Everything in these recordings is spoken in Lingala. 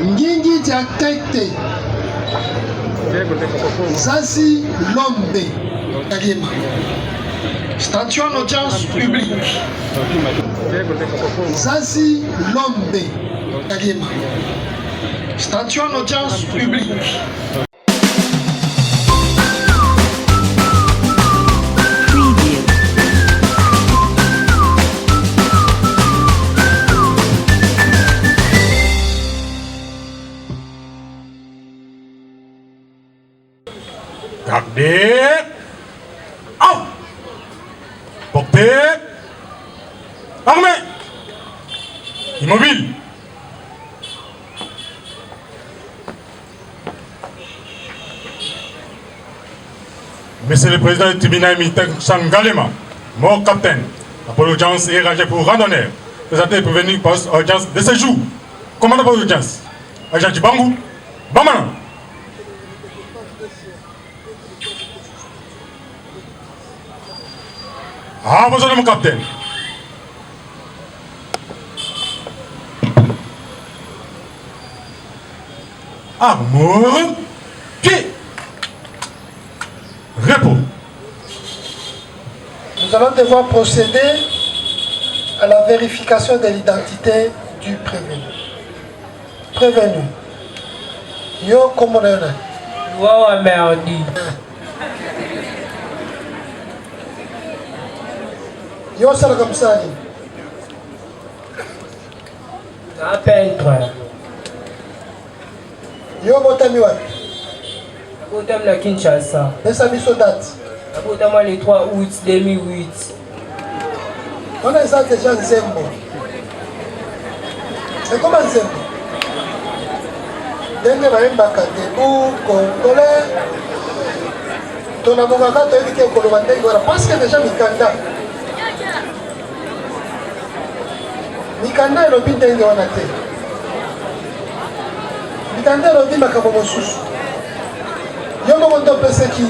Ngingi Diakete Zazi Lombe Kagema. Statut en audience publique. Zazi Lombe Kagema. Statut en audience publique. Takdir out. Portée. Armée. Immobile. Monsieur le Président du tribunal militaire Changalema, mort capitaine, après l'audience est rangée pour randonneur. Présenté et prévenu poste audience de séjour. Commandant pour l'audience. Agent du Bangou. Bamana. Ah, bonjour mon capitaine. Armoire, pied, repos. Nous allons devoir procéder à la vérification de l'identité du prévenu. Prévenu. Yo, comment on est? Wow, merdi. Yo, ça comme ça. Un peintre. Yo, botami wapi? Abotam la Kinshasa. Laisse biso date. Abotam le 3 août 2008. On a ça déjà Nzembo. C'est comment Nzembo? Denge bayembaka debout, congolais. Ton amokaka toyebi ke koloba ndenge wana parce que déjà mikanda. Mikanda elobi ndenge wana te. Mikanda elobi makambo mosusu. Yo moko nde opesaki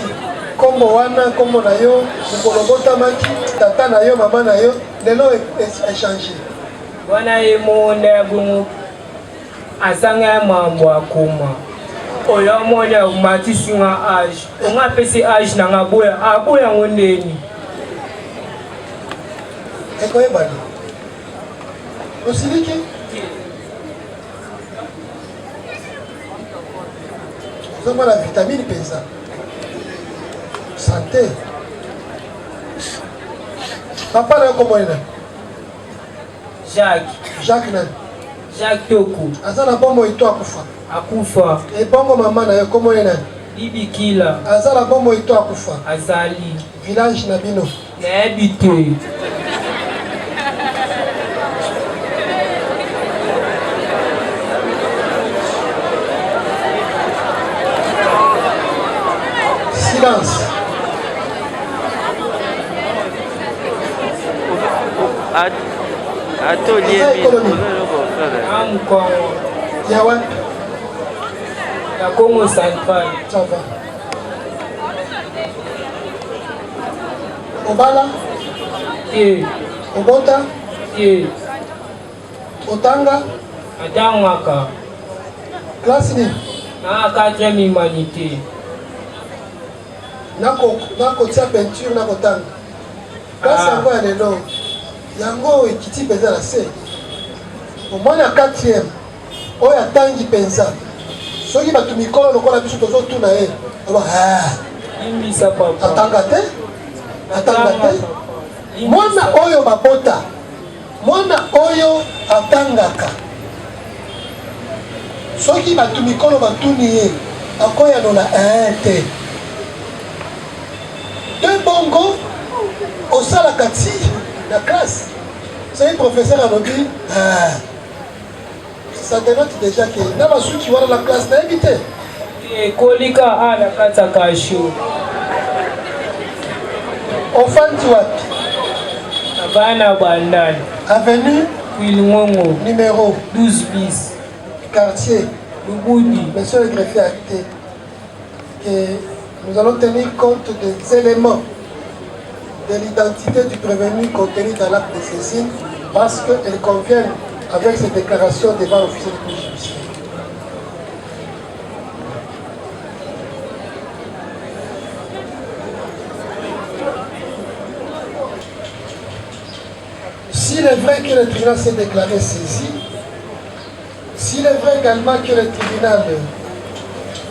kombo wana, kombo na yo, mokolo botamaki, tata na yo, mama na yo, lelo échange. Wana ye monde bongo asanga mambo akoma. Oyo monde matisi nga âge. Onga pesi âge na nga boya, aboya ngondeni. Ekoyebani. Osiliki? Nous avons la vitamine pesa. Santé. Papa na comment est? Jacques. Jacques na. Jacques Toko. Azana bombo ito akufa. Akufa. Et bongo maman na yo comment est? Bibi Kila. Azana bombo ito akufa. Azali. Village na bino. Na habité. Silence. Atelier Yawan. La Congo centrale. Ça va. Obala. Ye. Obota. Ye. Otanga. Atangaka. Classe ni. Na 4e humanité. Nako tia peinture nako tanga. Classe yango ya lelo. Yango ekiti penza na se. Au moins na 4e. Oya tangi penza. Soki batu mikolo lokola biso tozo tuna ye. Aba Imbisa papa. atanga te. Atanga te. Mwana oyo babota. Mwana oyo atangaka. Soki batu mikolo batuni ye. Akoya nona te. De bongo au salakati la classe. C'est un professeur à l'objet. Ça dénote déjà que dans la suite, tu vois dans la classe, t'as évité. Et Kolika a la Katakasho. Enfant, tu vois. Abana Bandan. Avenue Wilmongo. numéro 12 bis. quartier. Luboudi. Monsieur le greffier a acté que nous allons tenir compte des éléments de l'identité du prévenu contenu dans l'acte de saisine parce qu'elle convient avec ses déclarations devant l'officier de police judiciaire. S'il est vrai que le tribunal s'est déclaré saisi, s'il est vrai également que le tribunal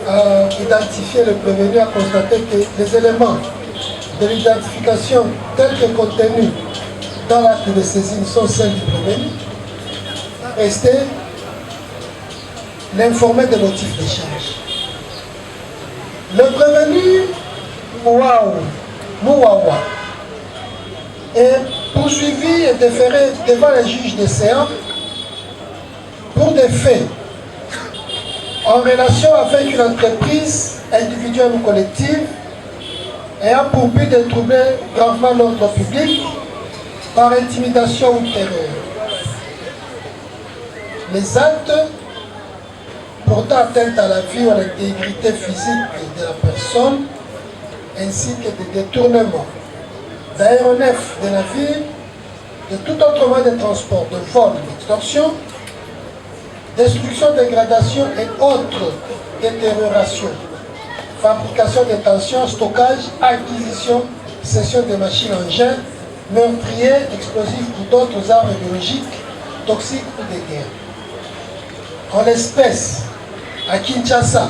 a identifié le prévenu, a constaté que les éléments de l'identification tels que contenus dans l'acte de saisine sont celles du prévenu, restait l'informer des motifs d'échange. Le prévenu Mouawa est poursuivi et déféré devant les juges des séances pour des faits en relation avec une entreprise individuelle ou collective ayant pour but de troubler gravement l'ordre public par intimidation ou terreur. Les actes portant atteinte à la vie ou à l'intégrité physique de la personne ainsi que des détournements d'aéronefs de navires, de tout autre moyen de transport, de vol, d'extorsion, destruction, dégradation et autres détériorations, fabrication, détention, stockage, acquisition, cession de machines engins, meurtriers, explosifs ou d'autres armes biologiques, toxiques ou de guerre. En l'espèce, à Kinshasa,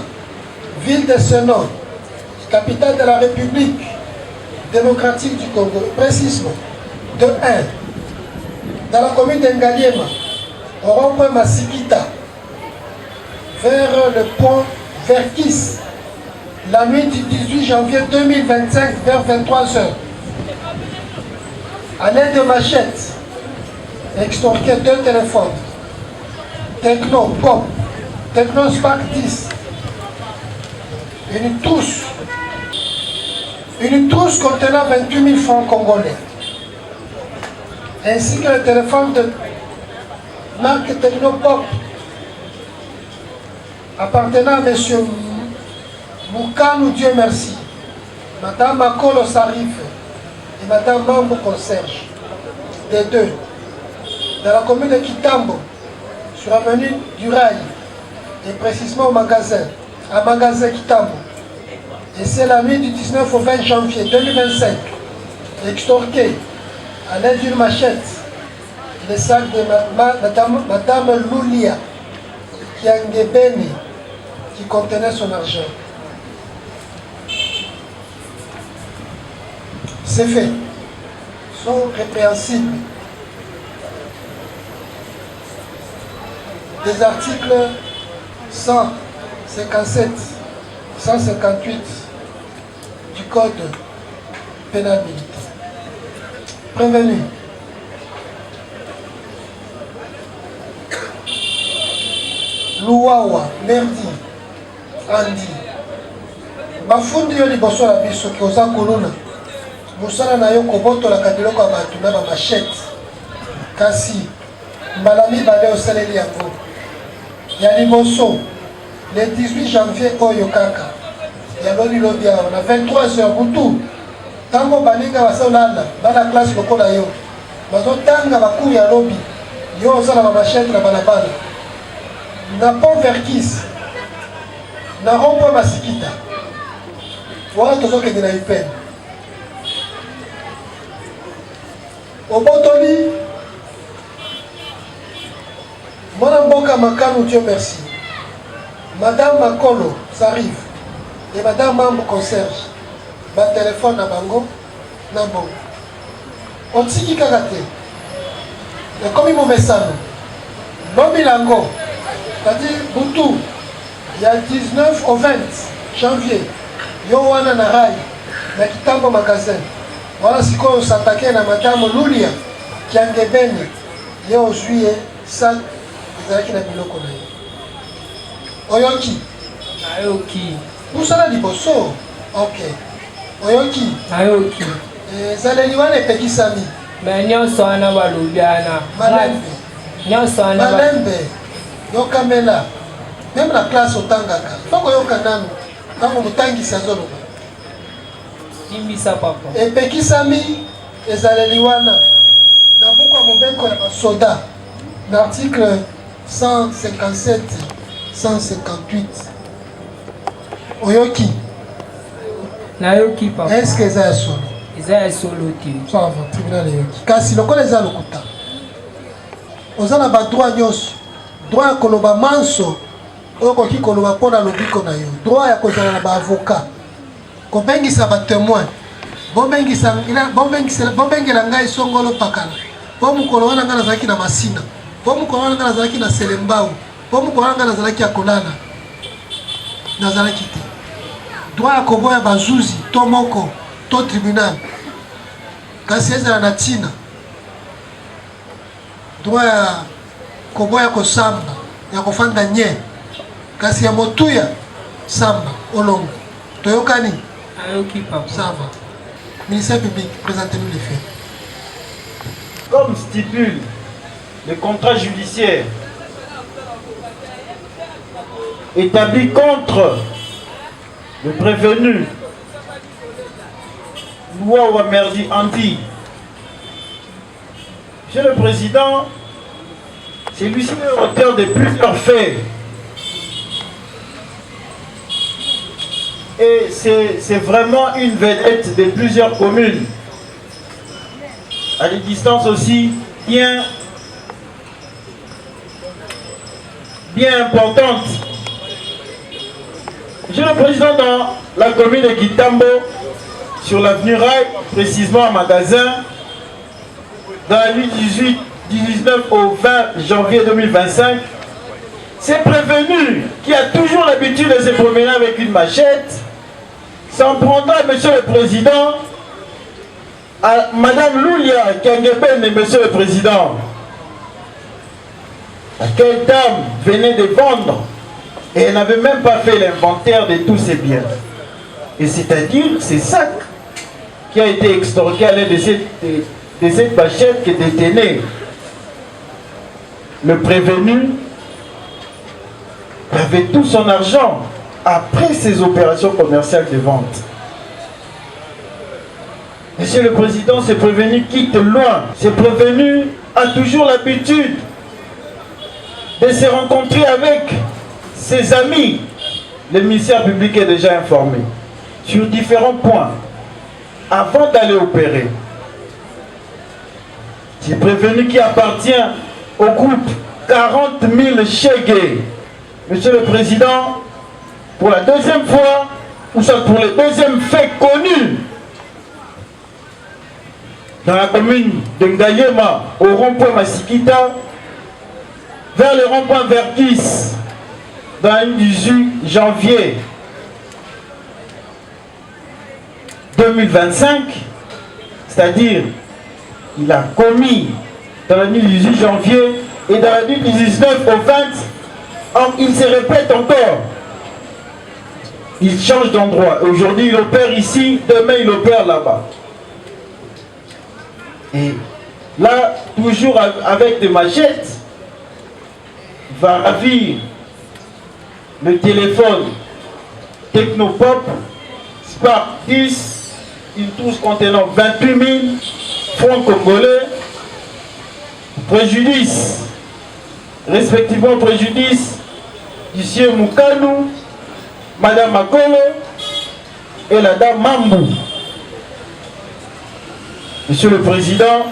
ville de ce nom, capitale de la République démocratique du Congo, précisément de 1, dans la commune d'Engaliema, au rond-point Masikita, vers le pont Verkis, la nuit du 18 janvier 2025 vers 23h. À l'aide de machettes, extorqué 2 téléphones, Techno Pop, Techno Spark 10, une trousse contenant 28 000 francs congolais, ainsi que le téléphone de marque Technopop appartenant à M. Moukanou, Dieu merci, Mme Makolo Sarif et Mme Mambo Concierge, des deux, dans la commune de Kitambo, sur l'avenue du Rail, et précisément au magasin, à magasin Kitambo. Et c'est la nuit du 19 au 20 janvier 2025, extorqué à l'aide d'une machette le sac de Madame Loulia Kiangebeni qui contenait son argent. Ces faits sont répréhensibles. Des articles 157, 158 du Code pénal militaire. Prévenu. Luwawa, Merdi, Andi. Bafundi yo liboso na biso ki oza kolona. Mosala na yo kobotola biloko ya bato na ba machette. Kasi mbala mibale osaleli yango. Ya liboso le 18 janvier oyo kaka. Ya loli lobi awa na 23h butu. Tango balinga basolala bana classe lokola yo. Bazotanga bakuru ya lobi. Yo osala ba machette na balabala. Na pont Verkis, na rond-point Masikita, voilà tout ce que na UPN. Au Botoli, Mwana Mboka Makano, Dieu merci. Madame Makolo, ça arrive. Et Madame Mambo Concierge, ba téléphone na bango, na bon. On tiki kagate. Et comme il m'a message, Lobilango. C'est-à-dire, Boutou, il y a 19 au 20 janvier, Yowana Narai, na Kitambo magasin. Voilà ce qu'on s'attaquait à Madame Loulia, qui a Ngebeni, il y a au juillet, ça, vous avez qui n'a biloko na yo. Oyoki. Ayoki. Où ça la liboso? Ok. Oyoki. Ayoki. Zaleliwa ne Pekisami. Mais nyonso wana balubiana. Malembe. Nyonso wana Malembe. Yoka mela, même la classe au tangaka. Faut que yoka nanu, quand on tangi sa zone. Imbisa papa. Et Pekisami, ezaleli wana na buku ya mobeko ya basoda na article 157 158 oyoki nayoki papa est-ce que eza ya solo eza ya solo te so avant tribunal eyoki kasi lokola eza lokuta oza na badroit nyonso droit ya koloba manso oyo okoki koloba mpo na lobiko na yo droit ya kozala na baavocat kobengisa batémoin bombengela ngai songolo pakala po mokolo wana ngai nazalaki na masina po mokolo wana ngai nazalaki na selembau po mokolo wana ngai nazalaki ya kolala nazalaki te droit ya koboya bazuzi to moko to tribunal kasi ezala na ntina droit ya koboya kosamba ya kofanda nye kasi ya motuya samba olongo toyokani ayoki papa ça va ministère public présentez-nous les faits comme stipule le contrat judiciaire établi contre le prévenu Loi Wamerdi Anti. Monsieur le Président, celui-ci est auteur de plusieurs faits. Et c'est vraiment une vedette de plusieurs communes. À des distances aussi bien importantes. Monsieur le Président, dans la commune de Kitambo, sur l'avenue Rail, précisément un magasin, dans la nuit 19 au 20 janvier 2025, c'est prévenu qui a toujours l'habitude de se promener avec une machette, s'en prendra, Monsieur le Président, à Madame Loulia Kangeben et Monsieur le Président, laquelle dame venait de vendre et elle n'avait même pas fait l'inventaire de tous ses biens. Et c'est-à-dire ces sacs qui a été extorqué à l'aide de cette machette que détenait le prévenu. Il avait tout son argent après ses opérations commerciales de vente. Monsieur le Président, ce prévenu quitte loin. Ce prévenu a toujours l'habitude de se rencontrer avec ses amis. Le ministère public est déjà informé sur différents points avant d'aller opérer. Ce prévenu qui appartient au groupe 40 000 Chegué. Monsieur le Président, pour la deuxième fois, ou soit pour le deuxième fait connu, dans la commune de Ngayema, au rond-point Masikita, vers le rond-point Verkis, dans le 18 janvier 2025, c'est-à-dire il a commis dans la nuit du 18 janvier et dans la nuit du 19 au 20, il se répète encore. Il change d'endroit. Aujourd'hui, il opère ici, demain, il opère là-bas. Et là, toujours avec des machettes, va ravir le téléphone Technopop Spark 10, une trousse contenant 28 000 francs congolais, préjudice, respectivement préjudice du sieur Moukanou, Madame Makolo et la dame Mambou. Monsieur le Président,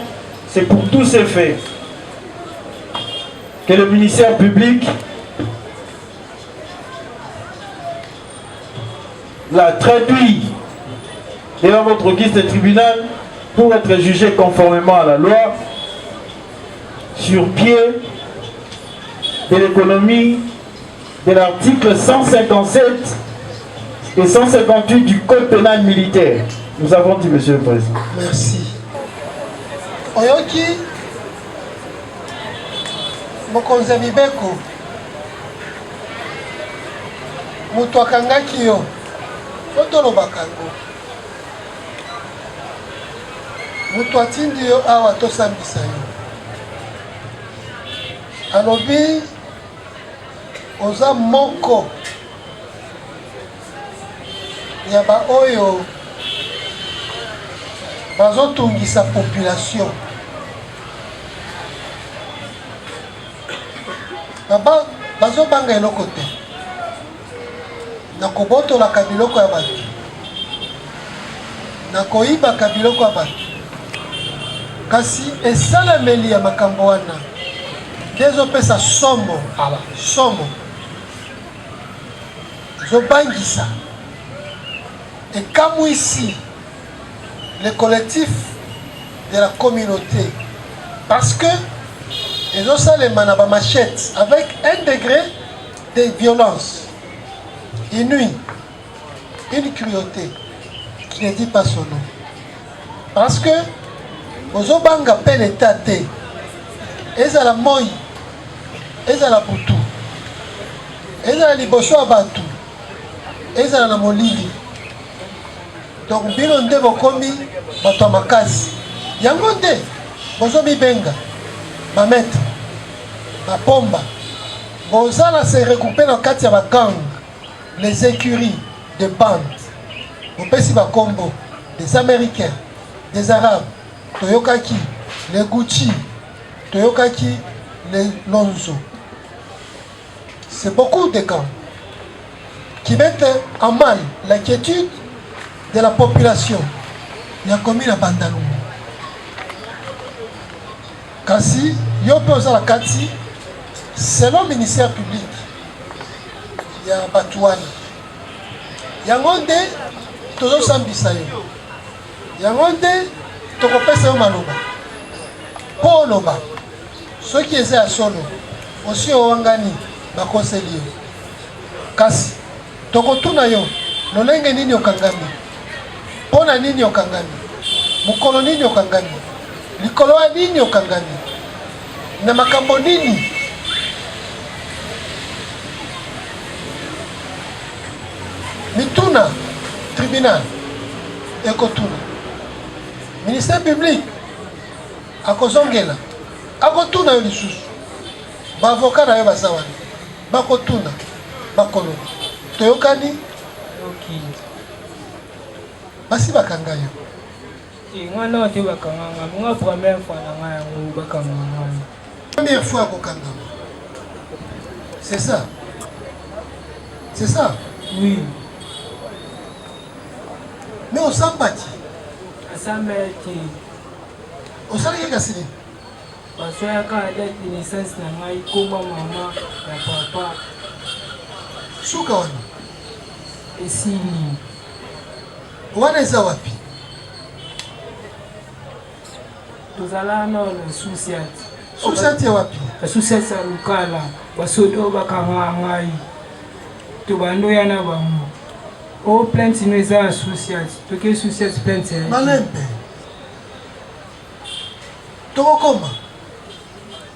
c'est pour tous ces faits que le ministère public l'a traduit devant votre guise de tribunal pour être jugé conformément à la loi sur pied de l'économie de l'article 157 et 158 du Code pénal militaire. Nous avons dit, Monsieur le Président. Merci. Oyoki mokonzi ya mibeko moto akangaki yo po tolobaka yango moto atindi yo awa tosambisa yo alobi oza moko ya baoyo bazotungisa population bazobanga eloko te na kobotolaka biloko ya bato na koyibaka biloko ya bato kasi esalameli ya makambo wana nde ezopesa somo ezobangisa ekamwisi le collectif de la communauté parce que ezosalema na bamachette avec un degré de violence inouï, une cruauté qui ne dit pas son nom parce que ozobanga mpe l'état te ezala moi ezala butu ezala liboso ya bato ezala na molili donc bino nde bokomi bato ya makasi yango nde bozomibenga bametre bapomba bozala se recoupe na kati ya bagang les écuries de bande bopesi bakombo des américains des arabes toyokaki les Gucci toyokaki les Lonzo. C'est beaucoup de camps qui mettent en mal l'inquiétude de la population. Il y a commis la Bandalou. Kasi, yopoza la kati, selon le ministère public, il y a Batouane. Il y a Monde, Tozo Sambisayo. Il y a Monde, Tokopesa Maloba. Pour Loba. Ceux qui étaient à solo, aussi au Wangani, bakoseli. Kasi, tokotuna yo, lolenge nini okangami? Pona nini okangami? Mukolo nini okangami? Likolo ya nini okangami? Na makambo nini? Mituna, tribunal, ekotuna. Ministère public, akozongela. Akotuna yo lisusu bavoka na yo basawani bakotuna bakolo toyokani basi bakanga yo ngwana te bakanga nga première fois na nga yango bakanga nga première fois kokanga c'est ça oui mais osambati asambati osalaki kasini basoyaka date de naissance na ngai koma mama ya papa suka wana esili wana eza wapi tozala na susiati susiati ya wapi susiati ya lukala basodo bakanga ngai tobando ya na bango o plainte no eza ya susiati toke susiati plainte malembe tokokoma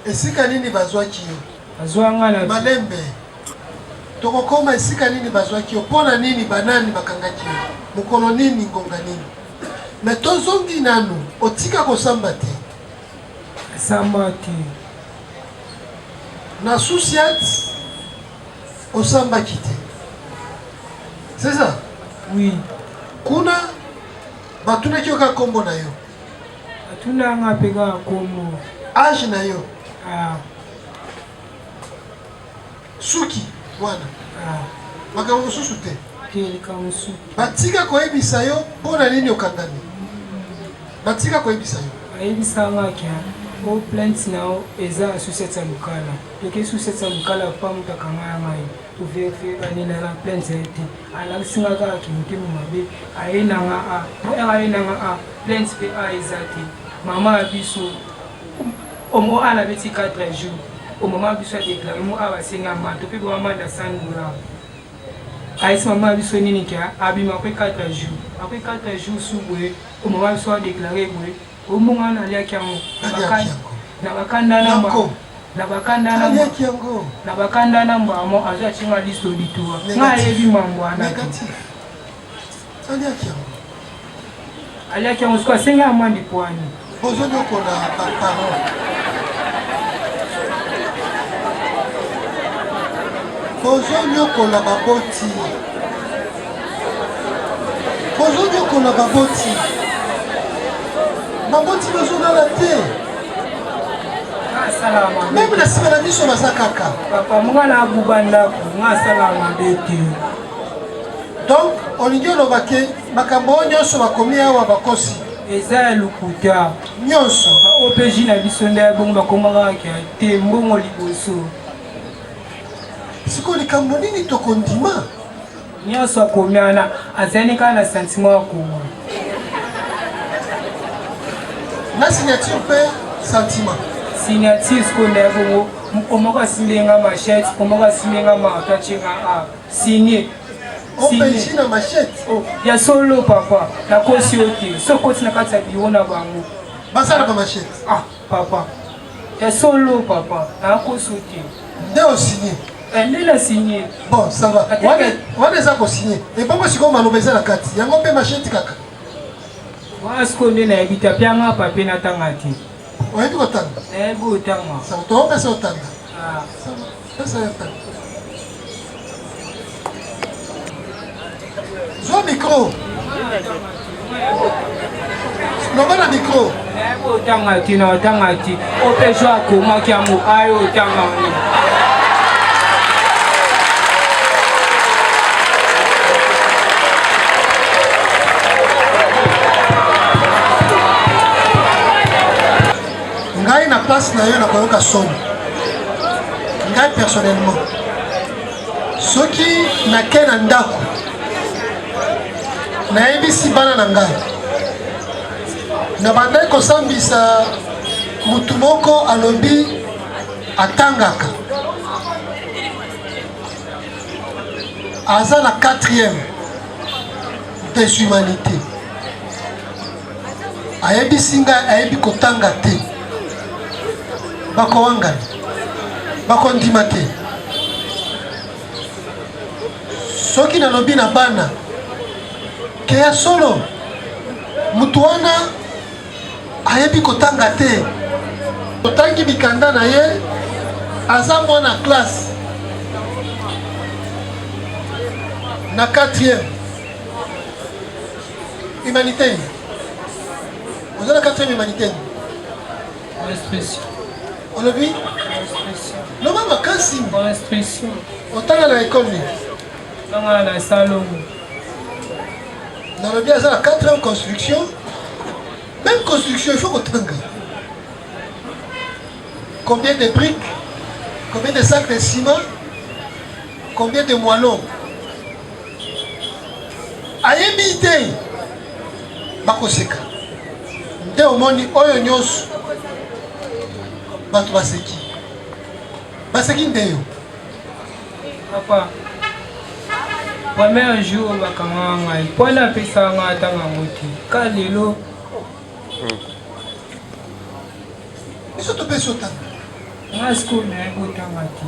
esika nini bazwaki yo bazwanga malembe tokokoma esika nini bazwaki yo mpona nini banani bakangaki yo mokolo nini ngonga nini me tozongi nanu otika kosamba te samba te na susiat osambaki te c'est ça oui kuna batunaki yo kaka kombo na yo batunanga mpe kaka kombo age na yo suki wana makambo mosusu te batika koyebisa yo mpona nini okangami batika koyebisa yo ayebisangaki o plainte na yo eza susiete ya lukala toke susiete ya lukala pa moto akanga ya ngai toverifie banina na plainte ye te alakisinga kaka kimotema mabe ayenanga ayenanga plainte mpe a eza te mama ya biso omo ala beti 4 jours au moment biso déclaré mo abasenga mato pe bo manda $100 aisi mama biso nini kia abima pe 4 jours après 4 jours subwe au moment biso déclaré boy au moment na lia kiango na bakanda na mba na bakanda na mba kiango na bakanda na mba mo aza chinga liste auditoire nga yebi mambo ana négatif alia kiango alia kiango sko senga amandi poani bozoni okona baparole bozonyokola baboti maboti bazonala te meme na nsima na biso baza kaka papa mwana abuba ndako ngasalama nde te. donc olingi olobake makambo oyo nyonso bakomi awa bakosi eza ya lokuta nyonso opg na biso nde bongo bakomaka te mbongo liboso sikoyo likambo nini tokondima nyonso akomi wana azali kaka na sentiment ya koma na signature mpe sentiment signature sikoyo nde bongo omoko asimbenga machete omoko asimbenga marto atyenga a signé opg na machete ya solo papa nakosi yo te soki oti na kati ya biro na bango basalaka machete papa ya solo papa nakosi yo te nde osigné nde na signé bon ça va wana eza kosigné ebongo sikoyo maloba eza na kati yango mpe machete kaka wana sikoyo nde nayebi te apia nga papier natanga te oyebi kotanga nayebi otanga topesa otanga pesa yotanga zwa micro loba na micro nayebi otanga te na otanga te opeso akomaki yango ayo otanga ni ngai na place na yo nakoyoka soni ngai personnellement soki nake na ndako nayebisi bana na ngai na bandai kosambisa mutu moko alobi atangaka aza na 4e deshumanité ayebisi ngai ayebi kotanga te bakowangana bakondima te soki nalobi na bana ke ya solo mutu wana ayebi kotanga te totangi mikanda na ye aza mwana classe na 4e humanité oza na 4e humanité olobi loba makasi otanga na ekole nini tanga na salongo nalobi aza na 4e construction même construction il faut kotanga combien de briques combien de sacs de ciment combien de moellons ayebi te bakoseka nde omoni oyo nyonso bato baseki nde yo papa premier jour bakanga ngai mpo napesaka ngai atanga ngo te ka lelo biso topesi otanga ngai sikoyo nayebi otanga te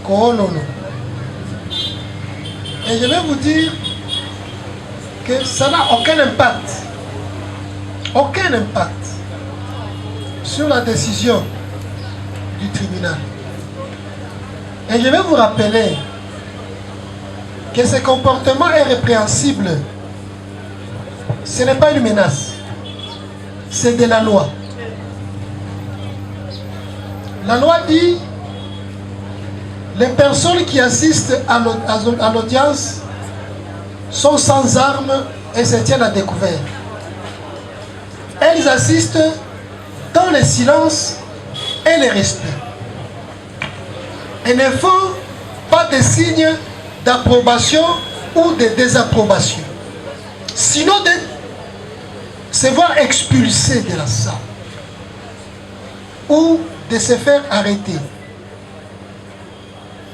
koololo et je vais vous dire que ça n'a aucun impact sur la décision du tribunal. Et je vais vous rappeler que ce comportement est répréhensible. Ce n'est pas une menace, c'est de la loi. La loi dit les personnes qui assistent à l'audience sont sans armes et se tiennent à découvert. Elles assistent dans le silence et le respect. Et ne font pas de signes d'approbation ou de désapprobation. Sinon de se voir expulsé de la salle ou de se faire arrêter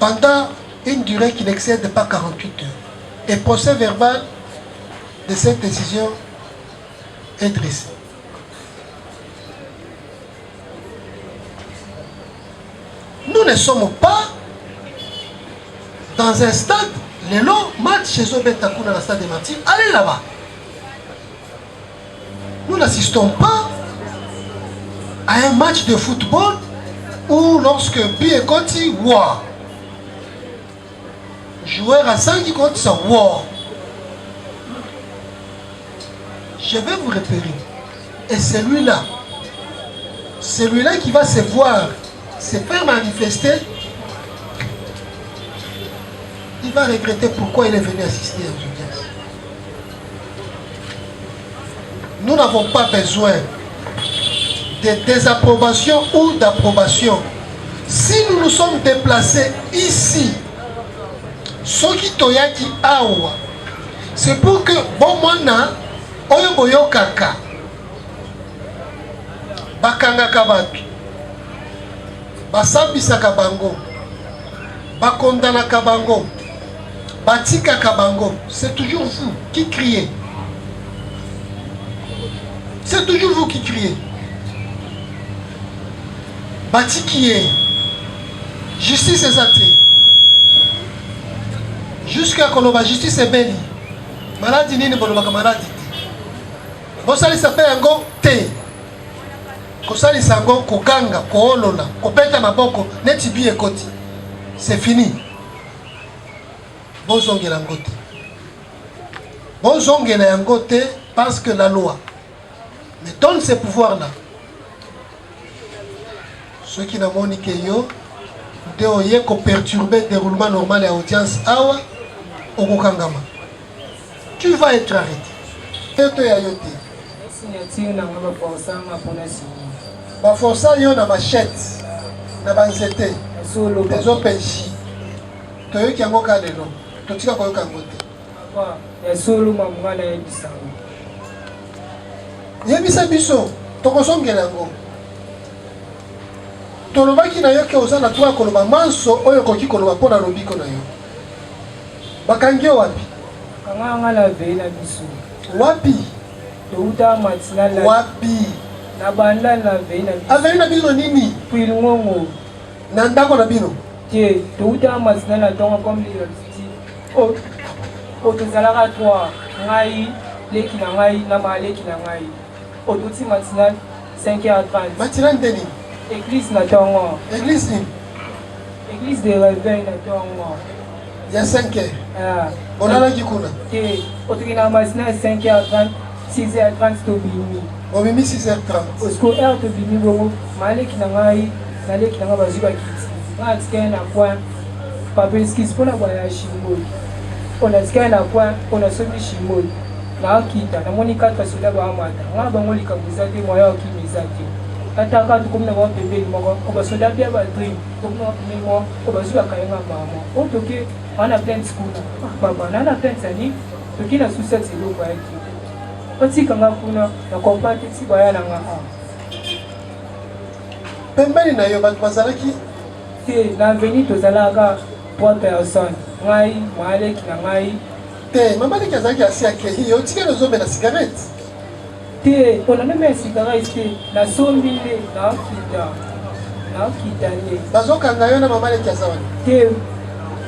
pendant une durée qui n'excède pas 48 heures. Et procès verbal de cette décision est dressé. Nous ne sommes pas dans un stade, le long match chez Obetakuna dans le stade de Martyrs. Allez là-bas. Nous n'assistons pas à un match de football où lorsque Biekoti wow, joueur à 5 contre ça wow. je vais vous repérer. Et celui-là qui va se voir, se faire manifester, il va regretter pourquoi il est venu assister aux audiences. Nous n'avons pas besoin de désapprobation ou d'approbation. Si nous nous sommes déplacés ici, ce qui toyaki awa, c'est pour que bon mona oyo boyo kaka bakanga kabatu basambisa kabango bakondana kabango batika kabango. C'est toujours vous qui criez. C'est toujours vous qui criez. Batikié. Justice est athée. Jusqu'à qu'on ait justice est belle. Maladie n'est pas de maladie. Bon, ça s'appelle un go té. Ko ça s'ango koganga koolola kopeta maboko neti bi ekoti. C'est fini. Bon zongela ngote. Bon zongela ngote parce que la loi me donne ces pouvoirs là. Ceux qui n'ont pas dit que yo de perturber le déroulement normal de l'audience awa okokangama. Tu vas être arrêté. Ba força yo na machette na banzete des OPJ. To yo kiango ka lelo. To tika ko yo kangote. Papa, ya solo mamanga na yebisa. Yebisa biso to kosongela ngo. Tolobaki na yo ke osana twa koloba manso oyo koki koloba pona lobiko na yo. Bakangi wapi? Kanga la veina biso. Wapi? Touta matina la. Wapi? Na banda la veina biso. Aveina bino nini? Pilngongo. Na ndako na bino. Tie, touta matina la tonga comme les sti. O tozalaka toi, ngai leki na ngai na maleki na ngai. O touti matina 5h30. Matina ndeni? Église na tongo. Église ni? Église de réveil na tongo. Il y a 5 heures. Ah. On a la gikuna. Tie, o toki na matina 5h30, 6h30 to bimi. On mimi 6h30. Parce que heure to bimi bongo, maleki na ngai, na leki na ngai bazuba kiti. Nga tika na point, papeski spona bwana shimoi. On a tika na point, on a sobi shimoi. Na kita, na moni 4 soda ba amata. Nga bango likabuza te moya okimiza te. Ataka tukumna ba pembeli moko, ko basoda bia ba dream, tukumna pembeli moko, ko bazuba kayenga mama. O toke, ana plant school. Baba, na plant sani, toki na success ilo ba yaki. Oti kanga kuna na kompati ti baya na nga. Pembeli na yo bantu bazalaki te na veni tozalaka 3 personnes. Ngai, maleki na ngai. te mama leki azalaki asi akei yo tika nozomela cigarette. Te, on a même un cigarette te na sombi le na kita le. Bazokanga yo na mama leki azawani. Te,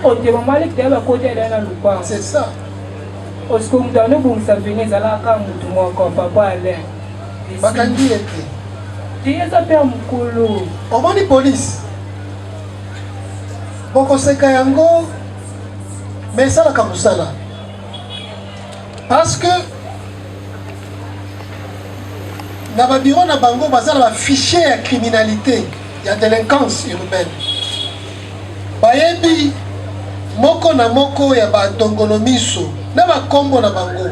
o te mama leki te ba kote na lupa. C'est ça. Parce que mutu anobongisa veni ezalaka mutu moko papa ale. Bakangi ete. Te eza mpe ya mokolo. Omoni police. Bokoseka yango mais esalaka mosala. Parce que na babiro na bango baza na bafichier ya criminalité ya délinquance urbaine. Bayebi moko na moko ya badongolo miso na bakombo na bango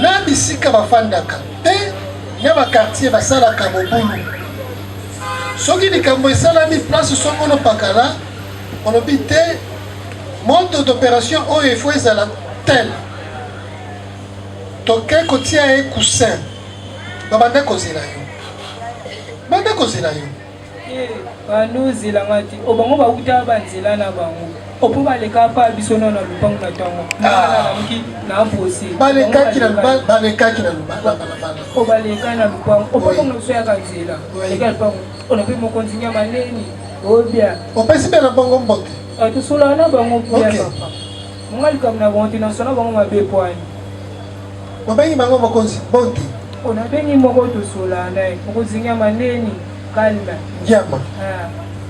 na bisika bafandaka mpe na bakartier basalaka mobulu. Soki likambo esalami place songono pakala olobi te mode d'opération oyo il faut ezala tel toke kotia ye coussin babanda kozela yo banda kozela yo banozela te obango bauta banzela na bango opo baleka pa biso na lupango na ntongo namuki na fosi balekaki na balabala o baleka na lupango opo bongo soyaka nzela leka lupango onape mokonzi nyama neni obia opesi mpe na bango mbote tosola na bango pia papa mongalikam na bango te nasona bango mabe pwani obengi bango mokonzi mbote onabengi moko tosola naye mokonzi nyama neni kalma nyama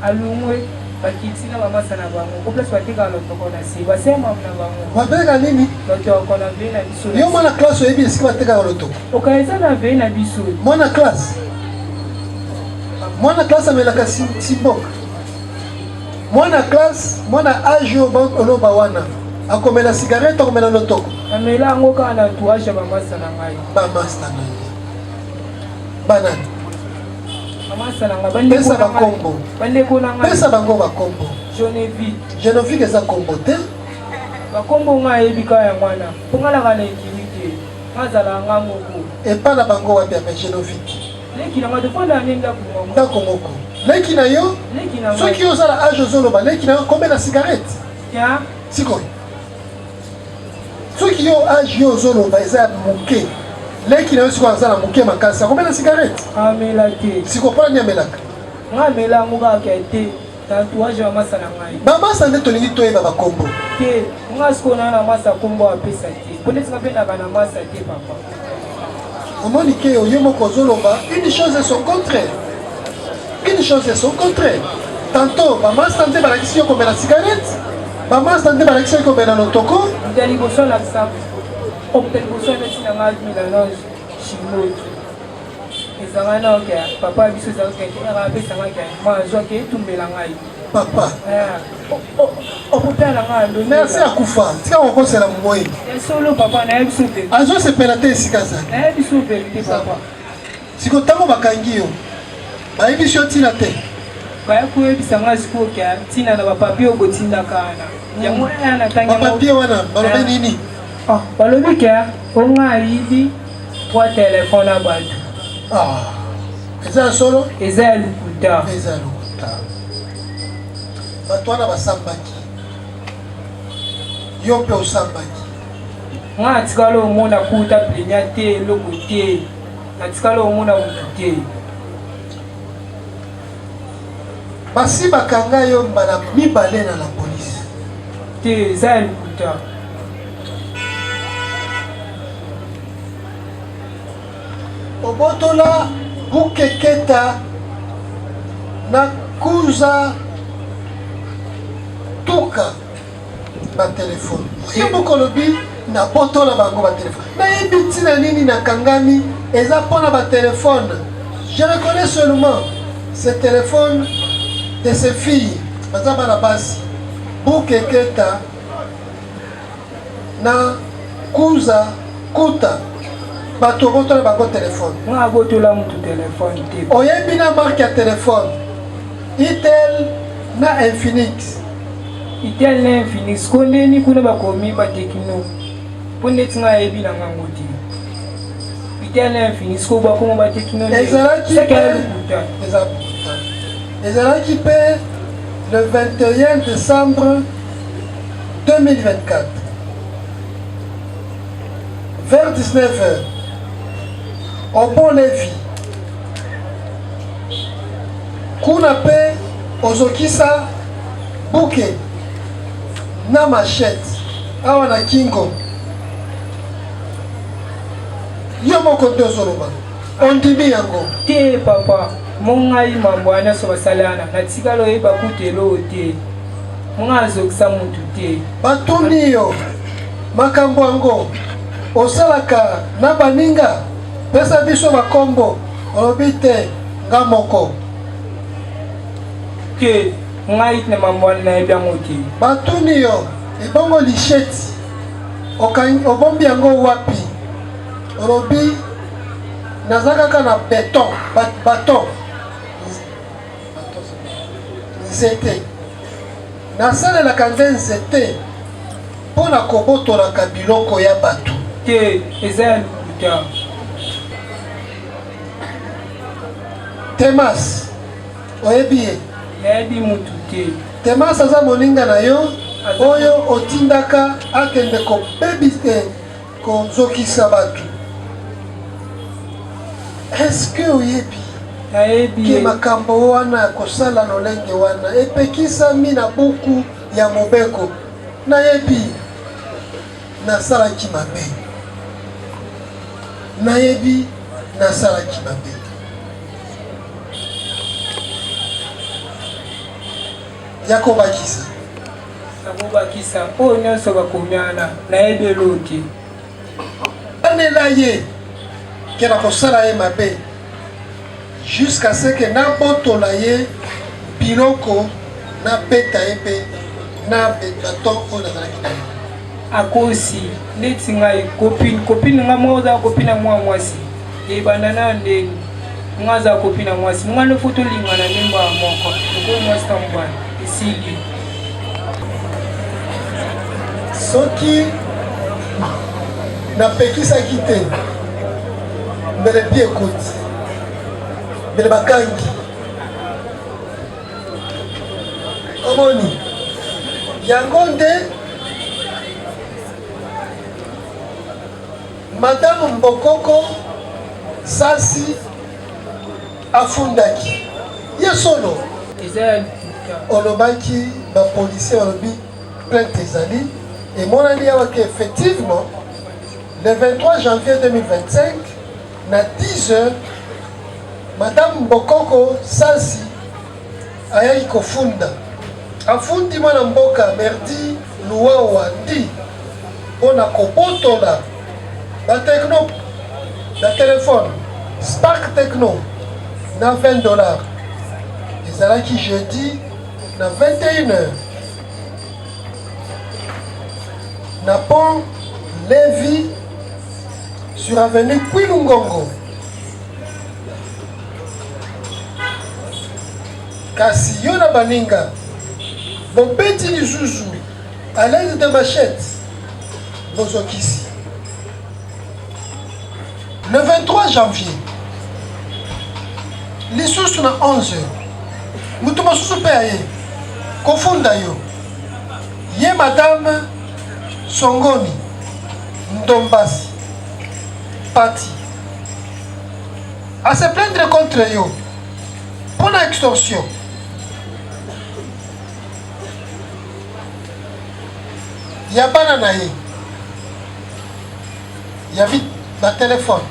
alungwe bakiti na bamasa na bango ko place batika lotoko na si basema na bango babeka nini lotoko na ve na biso yo mwana classe oyebi esika bateka lotoko okaeza na ve na biso mwana classe amelaka simboka mwana classe mwana age oloba wana akomela cigarette akomela lotoko amela yango kaka na entourage ya bamasa na ngai bamasa na ngai banani bamasa na ngai pesa bakombo bandeko na ngai pesa bango bakombo Genevieve eza kombo te bakombo ngai ayebi kaka ya mwana mpo ngalaka na ekili te ngazala nga moko epa na bango wapi ame Genevieve leki na nga tofanda ne ndako moko leki na yo soki ozala age ozoloba leki na yo komela cigarette sikoyo soki yo age yo ozoloba eza ya moke leki na yo sikoyo aza na moke makasi akomela cigarette amela te sikoyo mpona ni amelaka nga amela yango kaka te na entourage ya masa na ngai bamasa nde tolingi toyeba bakombo te nga sikoyo na masa kombo apesa te mpo neti nga mpe na bana masa te papa omoni ke yo moko ozoloba une chose et son contraire tantôt bamasa nde balakisi yo komela cigarette bamasa nde balakisi yo komela lotoko nde liboso alakisa opte liboso neti na nga milanage chimoto ezanga naoke papa biso ezakokeke apesangaki ma azwaki etumbela ngai papa opopea na ngai alo merci akufa tika kokosela moyi solo papa nayebi so verité azosepela te esika zali nayebi so verité papa siko ntango bakangi yo bayebisi yo ntina te baya koyebisa ngai sikoyo ke ntina na bapapie oyo botindaka wana yango aya natangi bapapie wana balobi nini balobi ke onga ayibi po telefone na bato eza ya solo eza ya lokuta bato wana basambaki yo mpe osambaki nga natikala omona kuta plenia te eloko te natikala omona mutu te basi bakanga yo mbala mibale na la polise te eza ya lokuta obotola bukeketa na kuza tuka batelefone yo mokolobi na botola bango batelefone nayebi ntina nini nakangami eza mpona batelefone je reconnais seulement ce téléphone de ces filles baza bana basi bukeketa na kuza kuta bato botola bango telefone nga botola mutu telefone te oyebi na marque ya telefone itel na Infinix itel na Infinix ko ndeni kuna bakomi batekino mpo neti nga ayebi na ngango te itel na Infinix ko bakoma batekino ezalaki mpe le 21 décembre 2024 vers 19h au Pont Lévis kuna mpe ozokisa buke na machette awa na kingo yo moko nde ozoloba ondimi yango te papa mongai mambo wana nyonso basalana natikala oyeba kutelo oyo te monga azokisa mutu te batuni yo makambo yango osalaka na baninga pesa biso bakombo olobi te nga moko te ngai na mambo wana nayebi yango te batuni yo ebongo lisheti obombi yango wapi olobi naza kaka na baton nzete nasalelaka nde nzete mpo na kobotolaka biloko ya bato te eza ya lokuta Temas oyebi ye nayebi mutu te Temas aza moninga na yo oyo otindaka akende kozokisa bato eske oyebi ke makambo wana ya kosala lolenge wana epekisami na buku ya mobeko nayebi nasalaki mabe ya kobakisa nakobakisa oyo nyonso bakomiana nayebi eloti anela ye ke na kosala ye mabe jusqu'à ce que nabotola ye biloko nabeta ye mpe nabeta to oyo nazalaki na ye akosi neti ngai kopine nga moko oza kopine ya mwa mwasi ebanda na ndeni nga aza kopine ya mwasi nga nde fo tolingana ndembo ya moko lokola mwasi ta mbwana esili soki napekisaki te mbele pi ekoti mbele bakangi omoni yango nde Madame Mbokoko sasi afundaki ye solo olobaki bapolisier balobi plainte ezali emonani awa ke effectivement le 23 janvier 2025 na 10h Madame Mbokoko sasi ayaki kofunda afundi mwana mboka Merdi Luwawa ndi mpona kobotola la techno, la téléphone, Spark Techno, na $20. Et ça là qui jeudi, na 21h. Na pont Lévi sur avenue Kwilungongo. Kasi yo na baninga, bon petit lisuzu, à l'aide de machette, bozokisi. Le 23 janvier, lisusu na 11h, mutu mosusu mpe aye kofunda yo ye Madame Songoni Ndombasi Pati à se plaindre contre yo pour la extorsion. Ya bana na ye ya vite na téléphone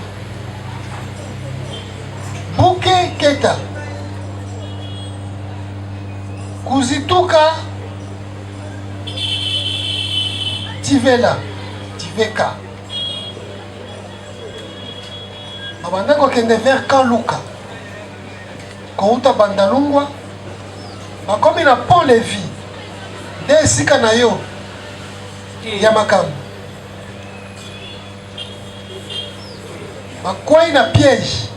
Buke Keta Kuzituka Tivela Tiveka babanda kokende vers Kaluka kouta Bandalungwa bakomi na Pont Lévi nde esika na yo ya makambo bakwai na piège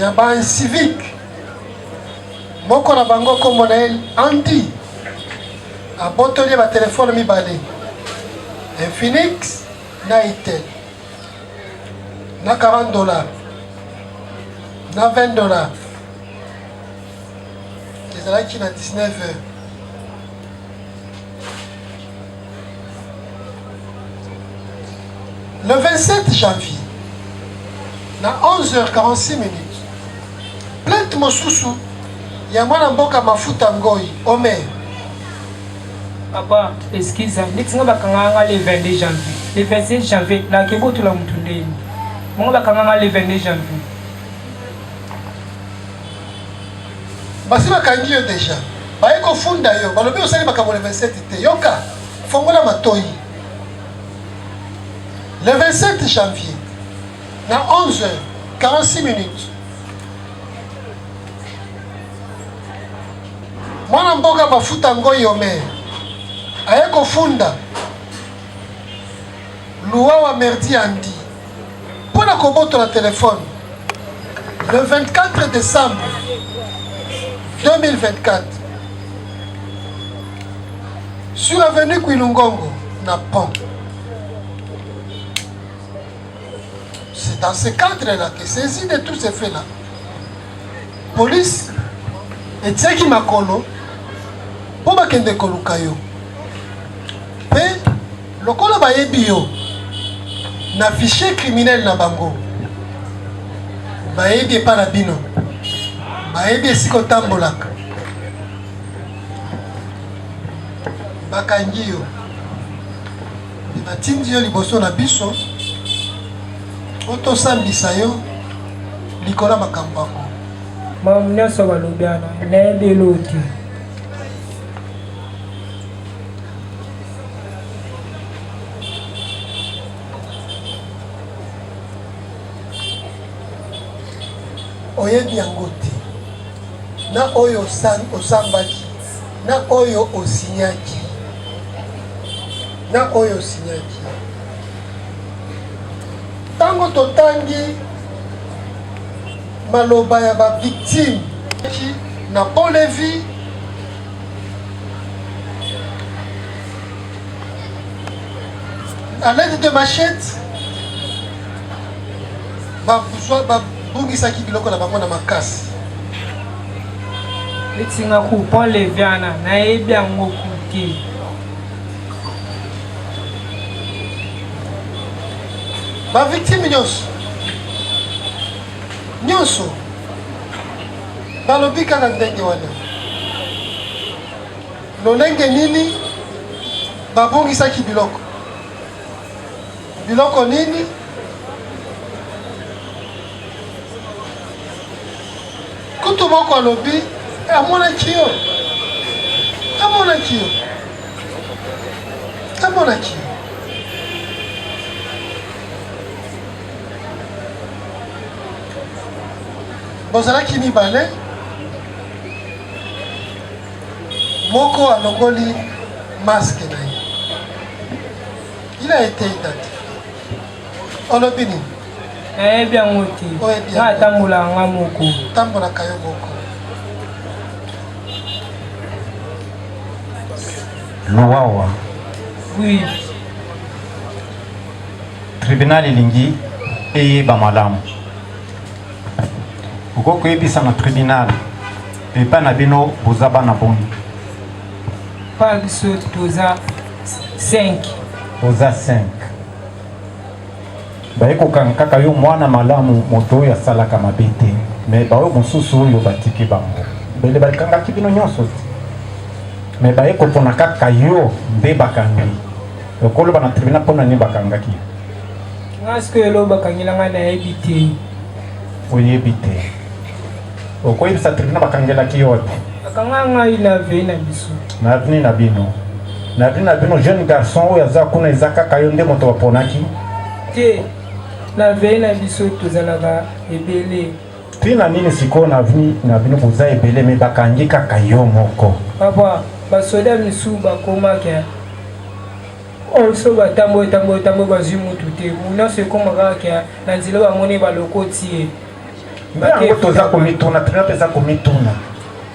ya ba civique moko na bango kombo na ye Andy abotoli ba telefone mibale Infinix na Itel na $40 na $20 ezalaki na 19h. Le 27 janvier na 11h46 plainte mosusu ya mwana mboka Mafuta Ngoi Omer. Papa, excuse, neti nga bakanganga le 22 janvier. Le 27 janvier, na keboto la mutu ndeni. Nga bakanganga le 22 janvier. Basi bakangi yo deja. Baye kofunda yo, balobi osali makambo le 27 te. Yoka, fongola matoi. Le 27 janvier, na 11h46, mwana mboka Mafuta Ngoi Omer aye kofunda Luwawa Merdi Andi mpona kobotola telefone. Le 24 décembre 2024 sur avenue Kwilungongo na pont. C'est dans ce cadre-là que saisi de tous ces faits-là, police etiaki makolo po bakende koluka yo mpe lokola bayebi yo na fichier criminel na bango, bayebi epa na bino, bayebi esika otambolaka, bakangi yo batindi yo liboso na biso otosambisa yo likola makambo yango. Mam nyonso balobiana nayebi eloti oyebi yango te na oyo osambaki na oyo osinyaki ntango totangi maloba ya bavictime na Pont Lévis à l'aide de machette babungisaki biloko na bango na makasi etinga ku Pont Lévis wana nayebi yango kuti bavictime nyonso balobi kaka ndenge wana lolenge nini babungisaki biloko nini kutu moko alobi amonaki yo bozalaki mibale moko alongoli masque na ye il a été identifié olobi nini nayebi yango te nga atambolanga moko tambolaka yo moko Lowawa oui tribunal elingi eyeba malamu okokoyebisa na tribunal epa na bino boza bana boni pa biso toza 5 boza 5 bayekokanga kaka yo mwana malamu moto oyo asalaka mabe te me baoyo mosusu oyo batiki bango bele balikangaki bino nyonso te me bayekopona kaka yo nde bakangi okoloba na tribunal mpona nini bakangaki nga siko elo bakangilanga nayebi te oyebi te okoyebisa tribunal bakangelaki yo te bakanga ngai na vei na biso na aveni na bino jeune garçon oyo aza kuna eza kaka yo nde moto baponaki te na vei na biso tozalaka ebele mpina nini sikoyo na aveni na bino boza ebele me bakangi kaka yo moko papa basoda misu bakomaka oso batambo bazwi mutu te nyonso ekomaka kaka na nzela bamoni balokoti ye yango toza komituna tribunal mpe eza komituna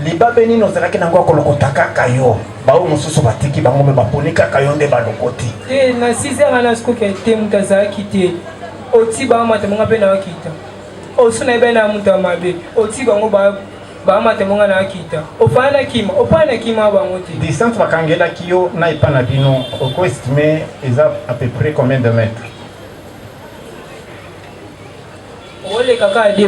libabe nini ozalaki nango akolokota kaka yo baoyo mosusu batiki bango me baponi kaka yo nde balokoti te na 6 heures ana sikoke te moto azalaki te oti baamata monga mpe na wakita oso na ebe na moto ya mabe oti bango baamata monga na wakita ofana na kima bango te distance bakangelaki yo na epa na bino okoestime eza à peu près combien de mètres olekaka 2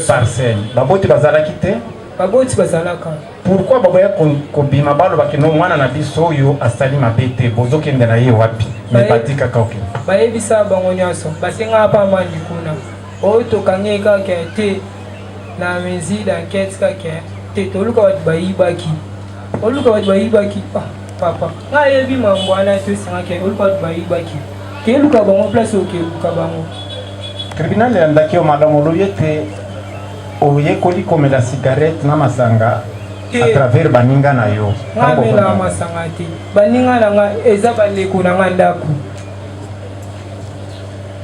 parcelles baboti bazalaki te baboti bazalaka pourquoi baboya kobima balobaki no mwana na biso oyo asali mabe te bozokende na ye wapi me batikaka okende bayebisa bango nyonso basengaka mpa mandi kuna oyo tokangi kaka te na mesure d'enquête kaka te toluka bato bayibaki papa nga yebi mambo wana tosengaki oluka bato bayibaki keluka bango place okeluka bango tribunal elandaki yo malamu olobi ete oyekoli komela cigarette na masanga à travers baninga na yo nga mela masanga te baninga na nga eza baleko na nga ndako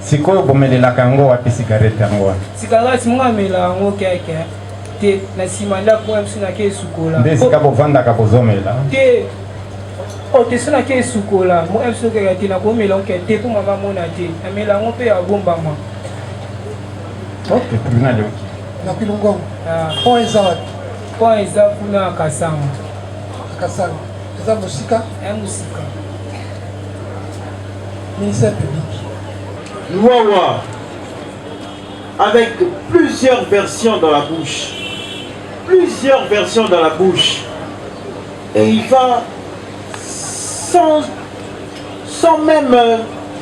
sikoyo bomelelaka yango wapi cigarette yango wana cigarette monga mela yango keke te na nsima ndako ya biso nake esukola nde esika bovandaka bozomela te ote so nake esukola mo ya biso keke te nakomela yango te mpo mama mona te namela yango mpe ya bombama ok tribunal yoki na Kilungongo pont eza wapi pont eza kuna Kasanga eza mosika ministère public Lowawa avec plusieurs versions dans la bouche et il va sans même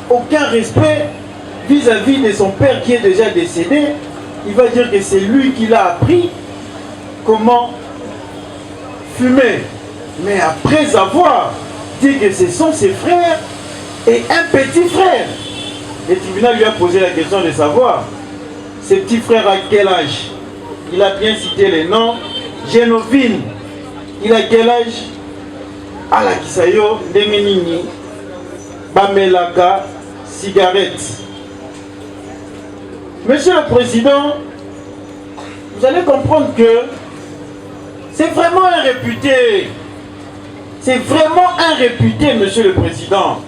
aucun respect vis-à-vis de son père qui est déjà décédé. Il va dire que c'est lui qui l'a appris comment fumer. Mais après avoir dit que ce sont ses frères et un petit frère, le tribunal lui a posé la question de savoir Ses petits frères à quel âge? Il a bien cité les noms. Genovine, il a quel âge? Alakisayo, Ndengenini, Bamelaka, cigarette. Monsieur le Président, vous allez comprendre que c'est vraiment un réputé. C'est vraiment un réputé, Monsieur le Président.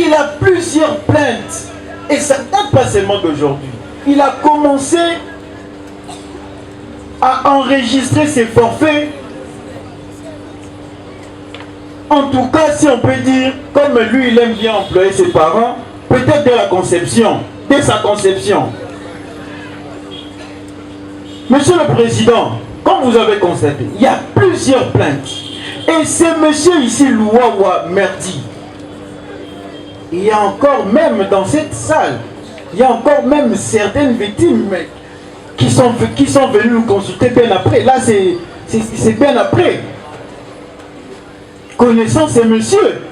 Il a plusieurs plaintes. Et ça date pas seulement d'aujourd'hui. Il a commencé à enregistrer ses forfaits. En tout cas, si on peut dire, comme lui, il aime bien employer ses parents, peut-être dès la conception, dès sa conception. Monsieur le Président, comme vous avez constaté, il y a plusieurs plaintes. Et c'est monsieur ici, Louawa Merdi. Il y a encore même dans cette salle, il y a encore même certaines victimes qui sont venues nous consulter bien après. Là, c'est bien après. Connaissant ces messieurs,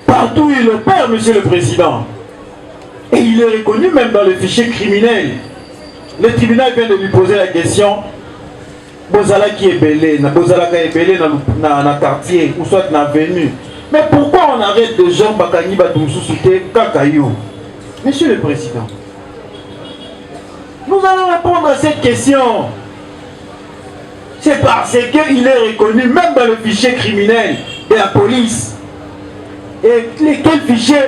partout où il opère, Monsieur le Président, et il est reconnu même dans le fichier criminel. Le tribunal vient de lui poser la question. Bozala qui est belé, Bozala qui est belé dans le quartier, ou soit dans l'avenue. Mais pourquoi on arrête de gens Bakani Badoumsoussouté Kakayo? Monsieur le Président, nous allons répondre à cette question. C'est parce qu'il est reconnu même dans le fichier criminel de la police. Et quel fichier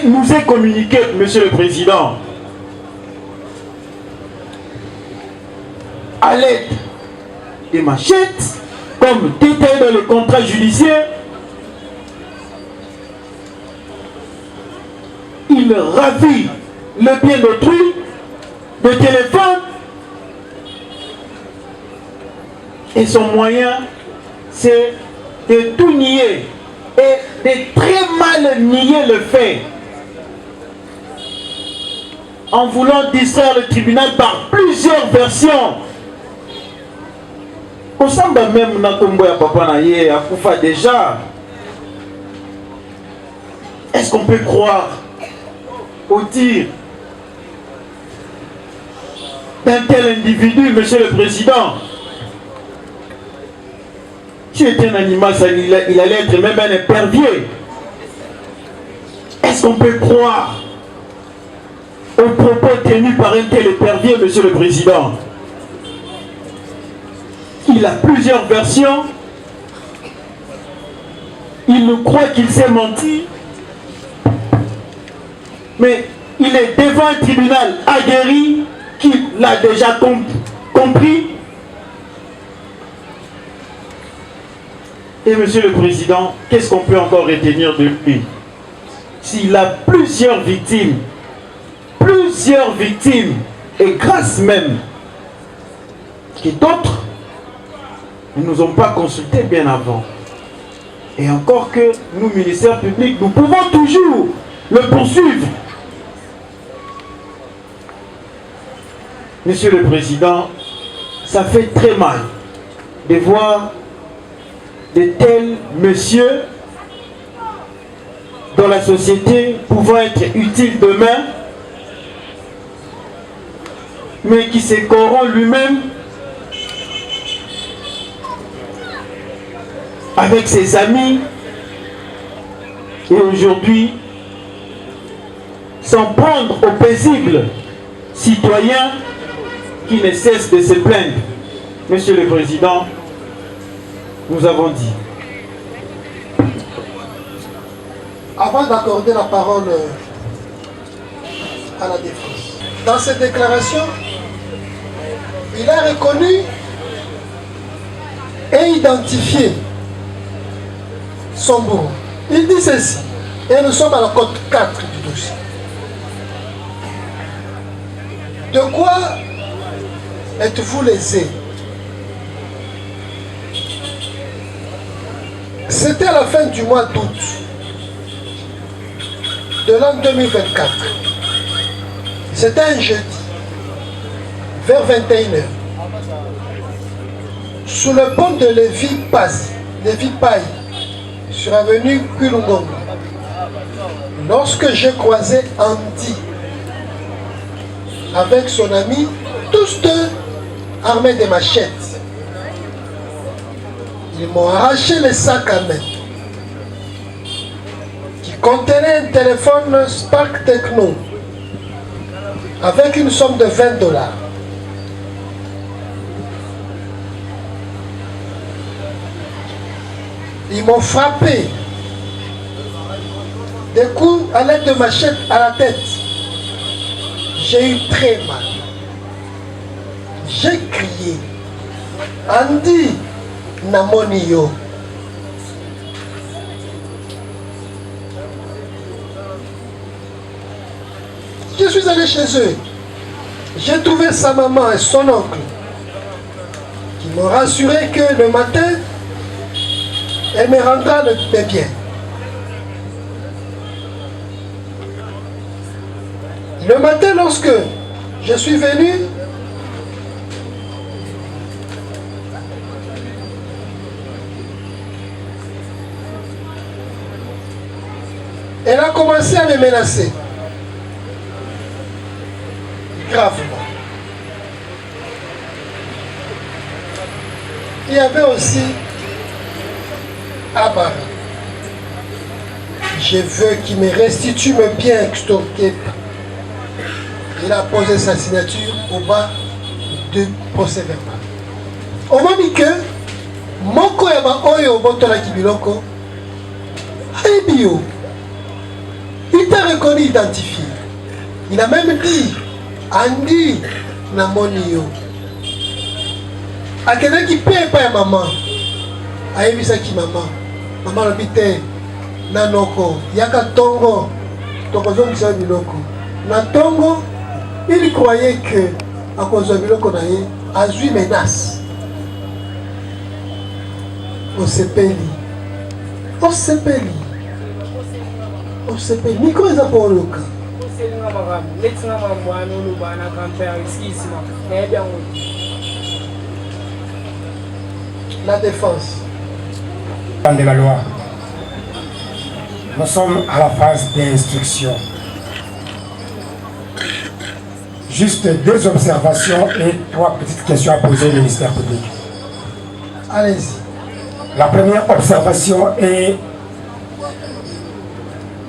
nous est communiqué, Monsieur le Président? À l'aide des machettes, comme détaillé dans le contrat judiciaire, il ravit le bien d'autrui, le téléphone, et son moyen, c'est de tout nier et de très mal nier le fait, en voulant distraire le tribunal par plusieurs versions. Au samba même Nakombo ya papa naye a Koufa déjà. Est-ce qu'on peut croire au tir d'un tel individu, Monsieur le Président? Tu étais un animal, il allait être même un épervier. Est-ce qu'on peut croire aux propos tenus par un tel épervier, Monsieur le Président? Il a plusieurs versions. Il nous croit qu'il s'est menti. Mais il est devant un tribunal aguerri qui l'a déjà compris. Et Monsieur le Président, qu'est-ce qu'on peut encore retenir de lui? S'il a plusieurs victimes, et grâce même que d'autres ne nous ont pas consultés bien avant. Et encore que nous, ministères publics, nous pouvons toujours le poursuivre. Monsieur le Président, ça fait très mal de voir de tels messieurs dans la société pouvant être utiles demain, mais qui se corrompt lui-même avec ses amis, et aujourd'hui s'en prendre aux paisibles citoyens qui ne cessent de se plaindre. Monsieur le Président, nous avons dit. Avant d'accorder la parole à la défense, dans cette déclaration, il a reconnu et identifié son bourreau. Il dit ceci, et nous sommes à la cote 4 du dossier. De quoi êtes-vous lésé? C'était à la fin du mois d'août de l'an 2024. C'était un jeudi, vers 21h, sous le pont de Lévi Paye, sur l'avenue Kulungongo. lorsque j'ai croisé Andy avec son ami, tous deux armés de machettes. Ils m'ont arraché le sac à main qui contenait un téléphone Spark Techno avec une somme de $20. Ils m'ont frappé des coups à l'aide de machette à la tête. J'ai eu très mal. J'ai crié. Andy Namoniyo. Je suis allé chez eux. J'ai trouvé sa maman et son oncle qui m'ont rassuré que le matin, elle me rendra le bien. Le matin, lorsque je suis venu, elle a commencé à me menacer. Gravement. Il y avait aussi Abara. Je veux qu'il me restitue mes biens extorqués. Il a posé sa signature au bas du procès verbal. On m'a dit que Moko Yama Oyo Botola Kibiloko Aibio. Il t'a reconnu, identifié. Il a même dit Andy Namoniyo. A quelqu'un qui paie pas maman. Aibisa qui maman. Maman l'habite Nanoko. Yaka Tongo. Tokozon Kisa Biloko. Na Tongo. Il croyait que à cause de Biloko Naye, a eu menace. Au CPLI. Au CPLI. Au CPLI. Nico est pour le cas. La défense. De la loi. Nous sommes à la phase d'instruction. Juste 2 observations et 3 petites questions à poser au ministère public. Allez-y. La première observation est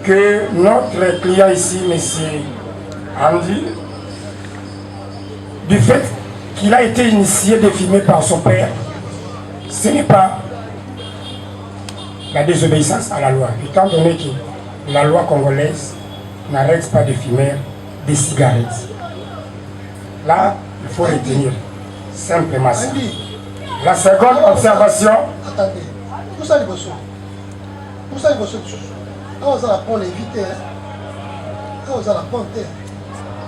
que notre client ici, M. Andy, du fait qu'il a été initié, défimé par son père, ce n'est pas la désobéissance à la loi, étant donné que la loi congolaise n'arrête pas de fumer des cigarettes. Là, il faut retenir simplement ça. La seconde observation. Attendez, où ça les bossos? Où ça les bossos? Quand on va prendre l'éviter, quand on va la prendre,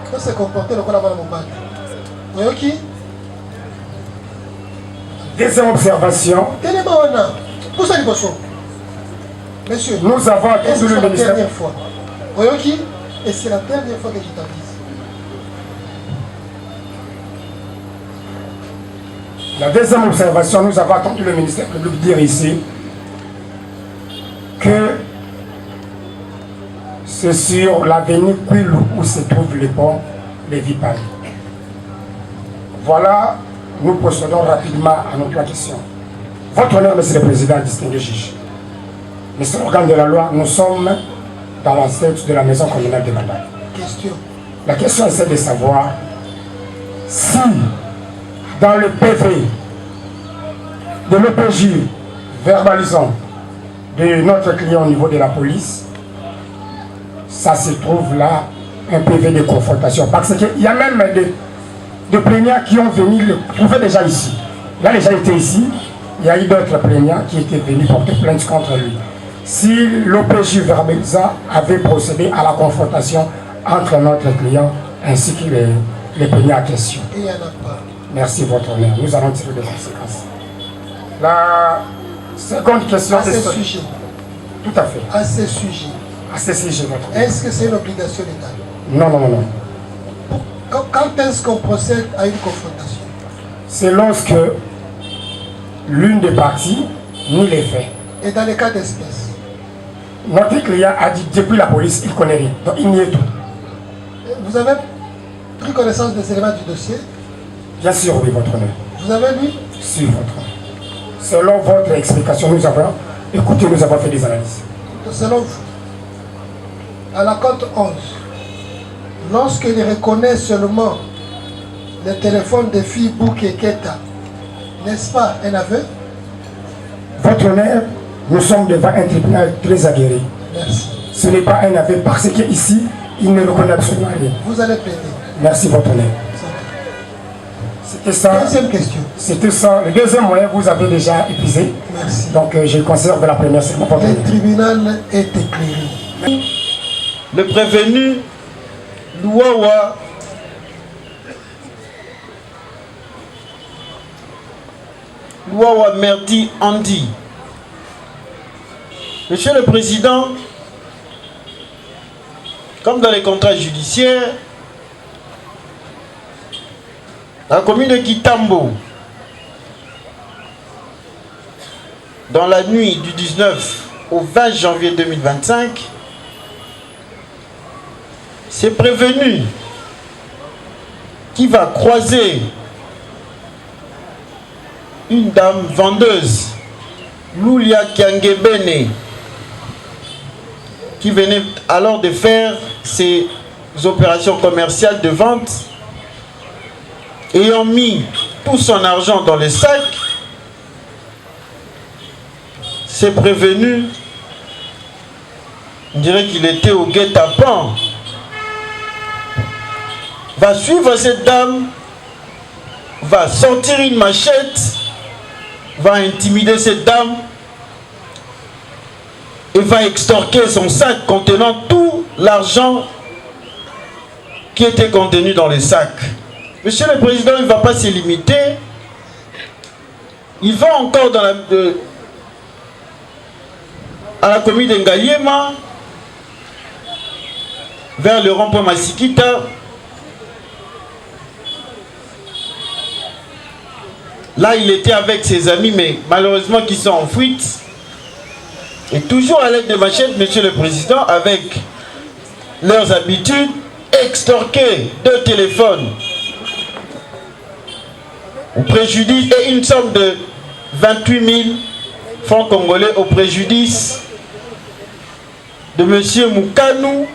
quand c'est comporté le col mon bac. Vous qui? Deuxième observation. Quel est mon nom? Où ça les bossos? Monsieur, nous avons attendu le ministère. C'est la dernière fois. Vous qui? Et c'est la dernière fois que je t'avise. La deuxième observation, nous avons attendu le ministère public dire ici que c'est sur l'avenue Quilou où se trouve le pont de Vipali. Voilà, nous procédons rapidement à notre question. Votre honneur, Monsieur le Président, distingué juge, Monsieur l'organe de la loi, nous sommes dans l'enceinte de la maison communale de Banda. Question. La question est celle de savoir si dans le PV de l'OPJ verbalisant de notre client au niveau de la police, ça se trouve là, un PV de confrontation. Parce qu'il y a même des plaignants qui ont venu le trouver déjà ici. Il a déjà été ici, il y a eu d'autres plaignants qui étaient venus porter plainte contre lui. Si l'OPJ verbalisant avait procédé à la confrontation entre notre client ainsi que les plaignants en question. Il n'y en a pas. Merci, votre honneur. Nous allons tirer des conséquences. La seconde question à ce sujet. Tout à fait. À ce sujet. À ce sujet, votre honneur. Est-ce que c'est une obligation légale? Non, non, non, non. Quand est-ce qu'on procède à une confrontation? C'est lorsque l'une des parties nie les faits. Et dans les cas d'espèce? Notre client a dit depuis la police, il connaît rien. Donc il nie tout. Vous avez pris connaissance des éléments du dossier? Bien sûr, oui, votre honneur. Vous avez lu? Si, votre honneur. Selon votre explication, nous avons écouté, nous avons fait des analyses. Selon vous, à la cote 11, lorsqu'il reconnaît seulement le téléphone de filles Bouk et Keta, n'est-ce pas un aveu? Votre honneur, nous sommes devant un tribunal très aguerri. Merci. Ce n'est pas un aveu parce qu'ici, il ne reconnaît absolument rien. Vous allez plaider. Merci, votre honneur. C'était ça. Deuxième question. C'était ça. Le deuxième moyen, vous avez déjà épuisé. Merci. Donc, je conserve la première. C'est mon problème. Le tribunal est éclairé. Le prévenu Louawa Merdi Andy. Monsieur le Président, comme dans les contrats judiciaires, la commune de Kitambo, dans la nuit du 19 au 20 janvier 2025, c'est prévenu qui va croiser une dame vendeuse, Lulia Kiangebene, qui venait alors de faire ses opérations commerciales de vente, ayant mis tout son argent dans le sac. C'est prévenu, on dirait qu'il était au guet-apens, va suivre cette dame, va sortir une machette, va intimider cette dame et va extorquer son sac contenant tout l'argent qui était contenu dans le sac. Monsieur le Président, il ne va pas se limiter. Il va encore dans à la commune d'Engaliema, vers le rond-point Masikita. Là, il était avec ses amis, mais malheureusement, qui sont en fuite. Et toujours à l'aide de machettes, Monsieur le Président, avec leurs habitudes, extorquer 2 téléphones au préjudice et une somme de 28 000 francs congolais au préjudice de Monsieur Moukanou,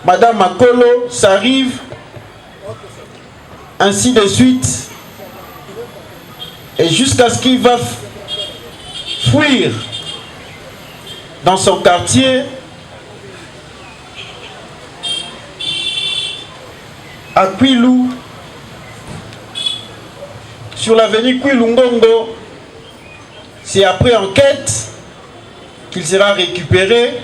Madame Makolo, Sarive, ainsi de suite. Et jusqu'à ce qu'il va fuir dans son quartier à Kwilu, sur l'avenue Kwilungongo. C'est après enquête qu'il sera récupéré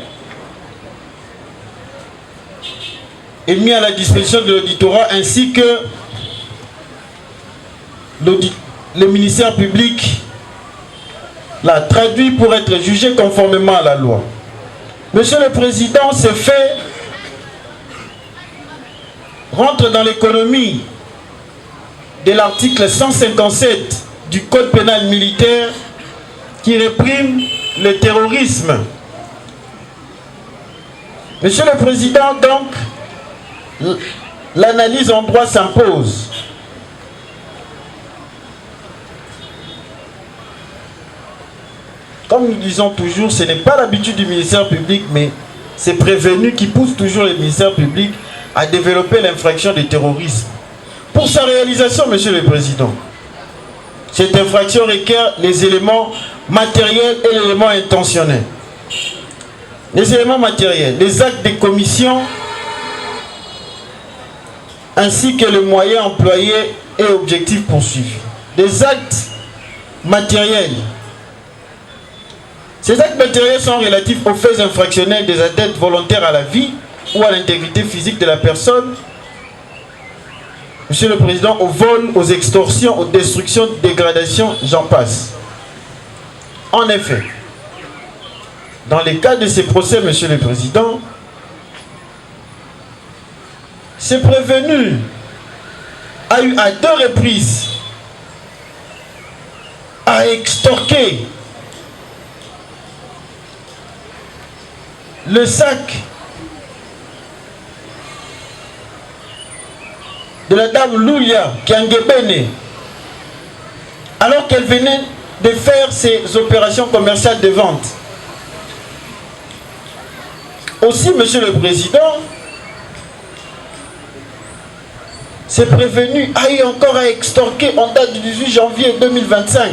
et mis à la disposition de l'auditorat, ainsi que le ministère public l'a traduit pour être jugé conformément à la loi. Monsieur le Président, ces faits rentrent dans l'économie de l'article 157 du Code pénal militaire qui réprime le terrorisme. Monsieur le Président, donc, l'analyse en droit s'impose. Comme nous disons toujours, ce n'est pas l'habitude du ministère public, mais c'est prévenu qui pousse toujours le ministère public à développer l'infraction de terrorisme. Pour sa réalisation, Monsieur le Président, cette infraction requiert les éléments matériels et l'élément intentionnel. Les éléments matériels, les actes de commission, ainsi que les moyens employés et objectifs poursuivis. Des actes matériels. Ces actes matériels sont relatifs aux faits infractionnels des atteintes volontaires à la vie ou à l'intégrité physique de la personne. Monsieur le Président, au vol, aux extorsions, aux destructions, dégradations, j'en passe. En effet, dans les cas de ces procès, Monsieur le Président, ce prévenu a eu à 2 reprises à extorquer le sac de la dame Loulia Kiangebene, alors qu'elle venait de faire ses opérations commerciales de vente. Aussi, Monsieur le Président, c'est prévenu, a eu encore à extorquer en date du 18 janvier 2025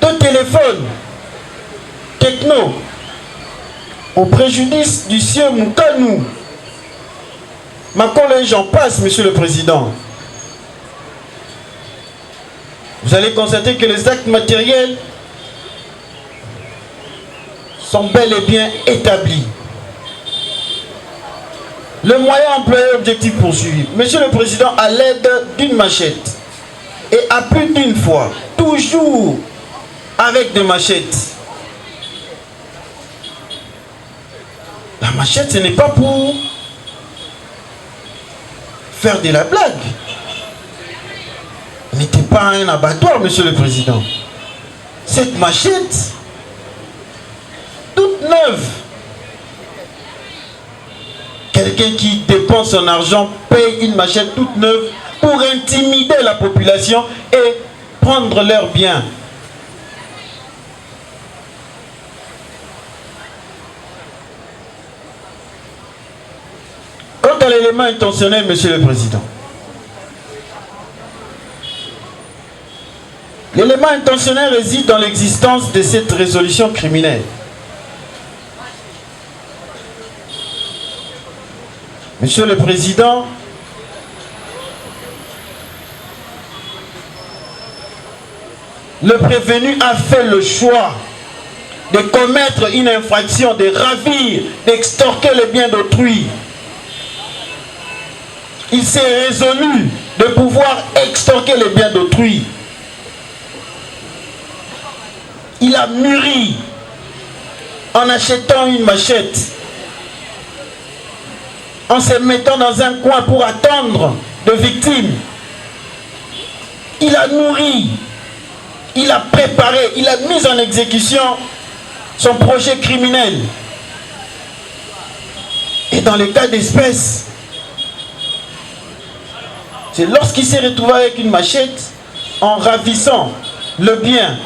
deux téléphones techno au préjudice du sieur Moukanou. Makolo et j'en passe, Monsieur le Président. Vous allez constater que les actes matériels sont bel et bien établis. Le moyen employé, objectif poursuivi. Monsieur le Président, à l'aide d'une machette et à plus d'une fois, toujours avec des machettes. La machette, ce n'est pas pour faire de la blague. Ce n'était pas un abattoir, Monsieur le Président. Cette machette, toute neuve, quelqu'un qui dépense son argent paye une machette toute neuve pour intimider la population et prendre leurs biens. Quant à l'élément intentionnel, Monsieur le Président, l'élément intentionnel réside dans l'existence de cette résolution criminelle. Monsieur le Président, le prévenu a fait le choix de commettre une infraction, de ravir, d'extorquer les biens d'autrui. Il s'est résolu de pouvoir extorquer les biens d'autrui. Il a mûri en achetant une machette, en se mettant dans un coin pour attendre de victimes. Il a nourri, il a préparé, il a mis en exécution son projet criminel. Et dans le cas d'espèce, c'est lorsqu'il s'est retrouvé avec une machette, en ravissant le bien,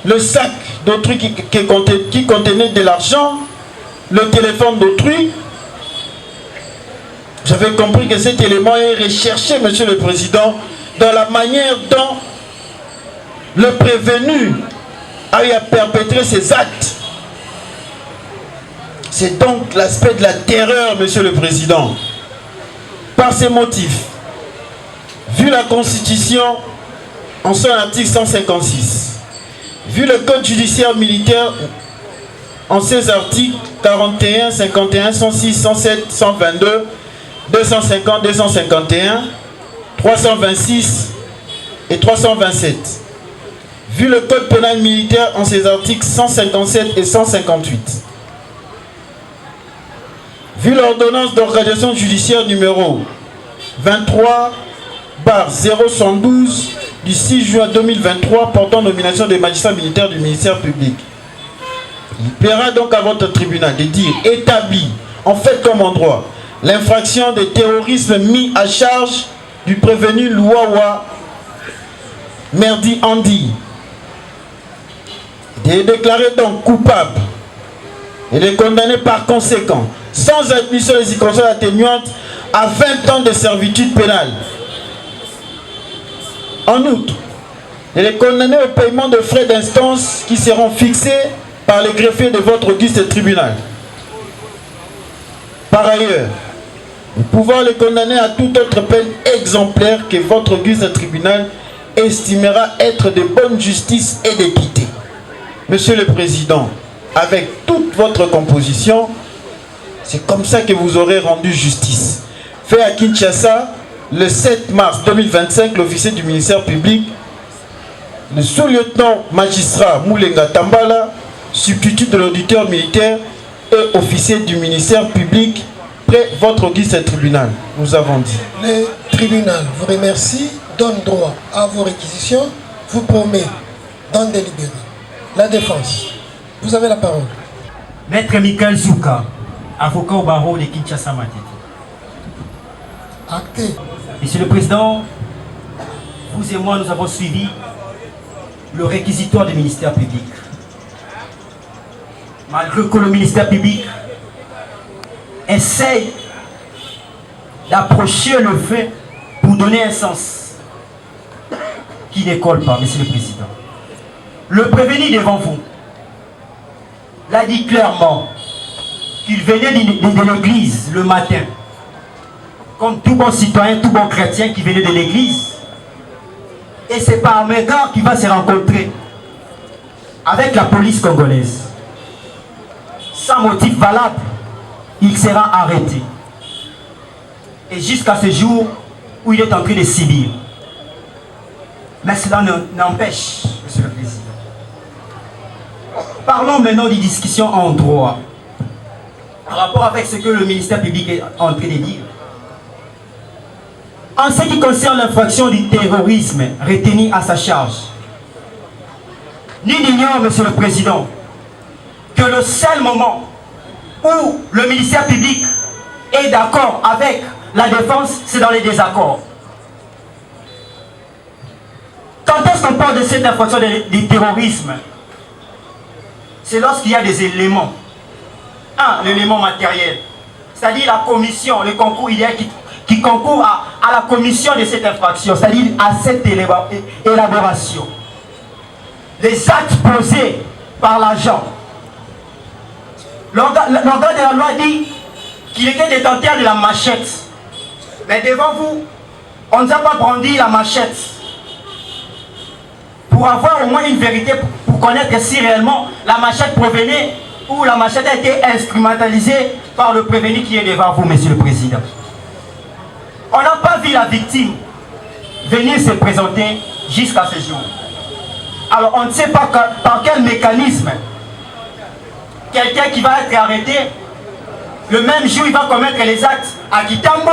le sac d'autrui qui contenait de l'argent, le téléphone d'autrui. J'avais compris que cet élément est recherché, Monsieur le Président, dans la manière dont le prévenu a eu à perpétrer ses actes. C'est donc l'aspect de la terreur, Monsieur le Président. Par ces motifs, vu la Constitution en son article 156, vu le Code judiciaire militaire en ses articles 41, 51, 106, 107, 122, 250, 251, 326 et 327. Vu le Code pénal militaire en ses articles 157 et 158. Vu l'ordonnance d'organisation judiciaire numéro 23/012 du 6 juin 2023 portant nomination des magistrats militaires du ministère public. Il plaira donc à votre tribunal de dire établi en fait comme en droit l'infraction de terrorisme mis à charge du prévenu Louawa Merdi Andi, de déclarer donc coupable et de condamner par conséquent sans admission des circonstances atténuantes à 20 ans de servitude pénale. En outre, de les condamner au paiement de frais d'instance qui seront fixés par les greffiers de votre auguste tribunal. Par ailleurs, nous pouvons les condamner à toute autre peine exemplaire que votre auguste tribunal estimera être de bonne justice et d'équité. Monsieur le Président, avec toute votre composition, c'est comme ça que vous aurez rendu justice. Fait à Kinshasa, le 7 mars 2025, l'officier du ministère public, le sous-lieutenant magistrat Moulenga Tambala, substitut de l'auditeur militaire et officier du ministère public, près votre auguste tribunal, nous avons dit. Le tribunal vous remercie, donne droit à vos réquisitions, vous promet d'en délibérer. La défense, vous avez la parole. Maître Michael Zouka, avocat au barreau de Kinshasa Matete. Acté. Monsieur le Président, vous et moi, nous avons suivi le réquisitoire du ministère public. Malgré que le ministère public essaye d'approcher le fait pour donner un sens qui ne colle pas, Monsieur le Président. Le prévenu devant vous l'a dit clairement qu'il venait de l'église le matin, comme tout bon citoyen, tout bon chrétien qui venait de l'église. Et c'est par mégarde qu'il va se rencontrer avec la police congolaise. Sans motif valable, il sera arrêté. Et jusqu'à ce jour où il est en train de subir. Mais cela n'empêche, Monsieur le Président. Parlons maintenant des discussions en droit. En rapport avec ce que le ministère public est en train de dire. En ce qui concerne l'infraction du terrorisme retenue à sa charge, nul n'ignore, Monsieur le Président, que le seul moment où le ministère public est d'accord avec la défense, c'est dans les désaccords. Quand est-ce qu'on parle de cette infraction du terrorisme? C'est lorsqu'il y a des éléments. Un, l'élément matériel, c'est-à-dire la commission, le concours idéal qui concourt à la commission de cette infraction, c'est-à-dire à cette élaboration. Les actes posés par l'agent. L'organe de la loi dit qu'il était détenteur de la machette. Mais devant vous, on ne nous a pas brandi la machette. Pour avoir au moins une vérité, pour connaître si réellement la machette provenait ou la machette a été instrumentalisée par le prévenu qui est devant vous, Monsieur le Président. On n'a pas vu la victime venir se présenter jusqu'à ce jour. Alors on ne sait pas par quel mécanisme quelqu'un qui va être arrêté, le même jour il va commettre les actes à Kitambo,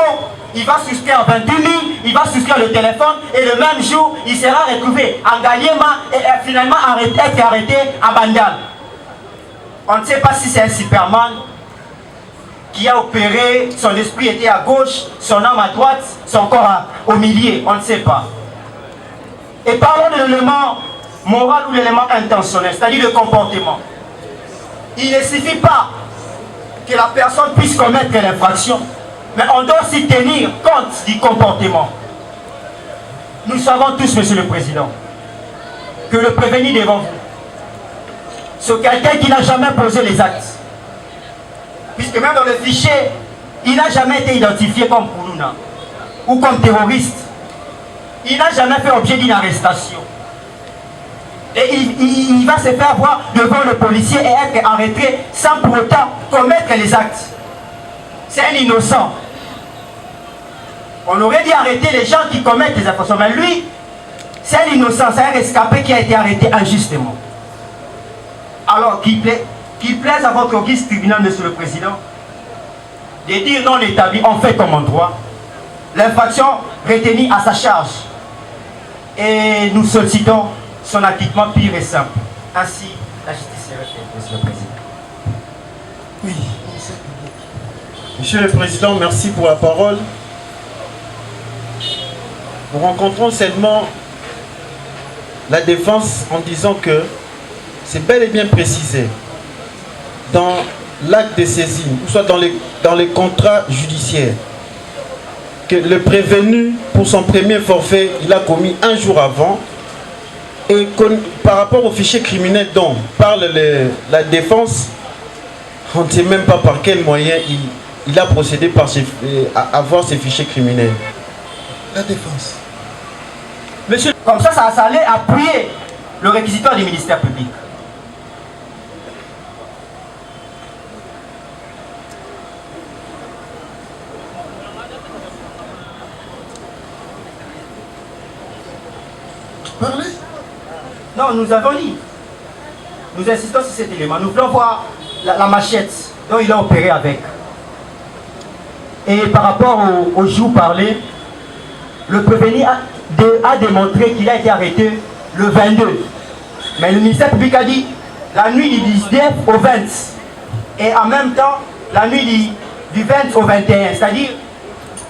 il va souscrire 28 000, il va souscrire le téléphone et le même jour il sera retrouvé en Galiema et finalement être arrêté à Bandal. On ne sait pas si c'est un Superman qui a opéré, son esprit était à gauche, son âme à droite, son corps au milieu, on ne sait pas. Et parlons de l'élément moral ou l'élément intentionnel, c'est-à-dire le comportement. Il ne suffit pas que la personne puisse commettre l'infraction, mais on doit aussi tenir compte du comportement. Nous savons tous, Monsieur le Président, que le prévenu devant vous, c'est quelqu'un qui n'a jamais posé les actes. Puisque même dans le fichier, il n'a jamais été identifié comme Koulouna ou comme terroriste. Il n'a jamais fait objet d'une arrestation. Et il va se faire voir devant le policier et être arrêté sans pour autant commettre les actes. C'est un innocent. On aurait dit arrêter les gens qui commettent les infractions. Mais lui, c'est un innocent, c'est un rescapé qui a été arrêté injustement. Alors qu'il plaise à votre auguste tribunal, Monsieur le Président, de dire non établi, on fait comme en droit, l'infraction retenue à sa charge. Et nous sollicitons son acquittement pur et simple. Ainsi, la justice serait faite, Monsieur le Président. Oui. Monsieur le Président, merci pour la parole. Nous rencontrons seulement la défense en disant que c'est bel et bien précisé dans l'acte de saisine, ou soit dans les contrats judiciaires, que le prévenu, pour son premier forfait, il a commis un jour avant, et par rapport au fichier criminel dont parle la défense, on ne sait même pas par quel moyen il a procédé à avoir ces fichiers criminels. La défense. Monsieur, comme ça allait appuyer le réquisitoire du ministère public. Parlez. Non, nous avons dit. Nous insistons sur cet élément. Nous voulons voir la machette dont il a opéré avec. Et par rapport au jour parlé, le prévenu a démontré qu'il a été arrêté le 22. Mais le ministère public a dit la nuit du 19 au 20. et en même temps la nuit du 20 au 21. C'est-à-dire,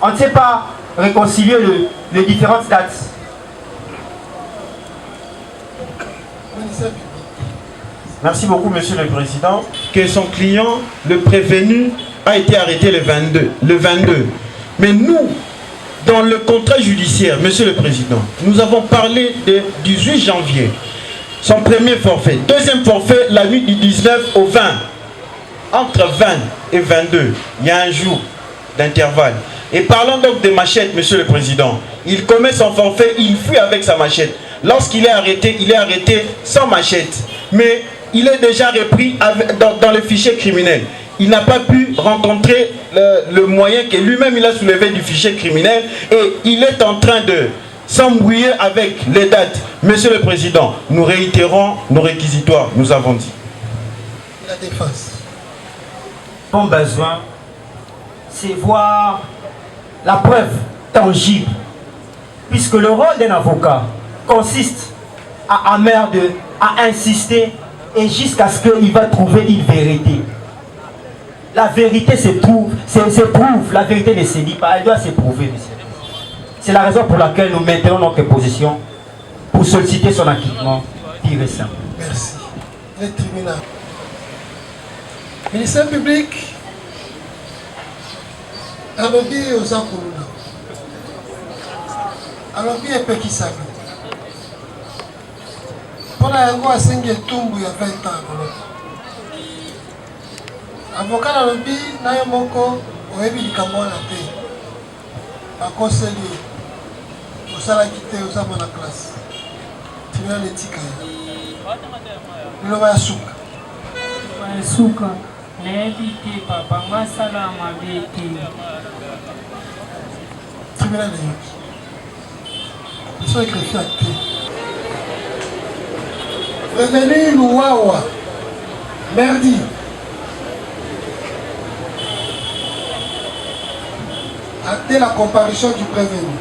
on ne sait pas réconcilier les différentes dates. Merci beaucoup, Monsieur le Président. Que son client, le prévenu, a été arrêté le 22. Mais nous, dans le contrat judiciaire, Monsieur le Président, nous avons parlé du 18 janvier. Son premier forfait. Deuxième forfait, la nuit du 19 au 20. Entre 20 et 22, il y a un jour d'intervalle. Et parlant donc de machette, Monsieur le Président, il commet son forfait, il fuit avec sa machette. Lorsqu'il est arrêté sans machette. Mais il est déjà repris dans le fichier criminel. Il n'a pas pu rencontrer le moyen que lui-même il a soulevé du fichier criminel et il est en train de s'embrouiller avec les dates. Monsieur le Président, nous réitérons nos réquisitoires, nous avons dit. La défense. Mon besoin, c'est voir la preuve tangible. Puisque le rôle d'un avocat consiste à emmerder, à insister et jusqu'à ce qu'il va trouver une vérité. La vérité s'éprouve, la vérité ne se dit pas, elle doit s'éprouver, monsieur. C'est la raison pour laquelle nous maintenons notre position pour solliciter son acquittement pur et simple. Merci. Le tribunal. Ministère public, alobi aux Akuluna. Alobi et Pekisabi. Pour la yango à Sengue Tumbu il y a 20 ans. Avocat alobi na yomoko oyebi likambo na te. Akoseli osala kite osama na classe. Tribunal etika. Loba ya suka. Suka. Nayebi te papa masala mabe te. Tribunal eyoki. Ils sont écrits à te. Prévenu Louawa. Merdi. Dès la comparution du prévenu.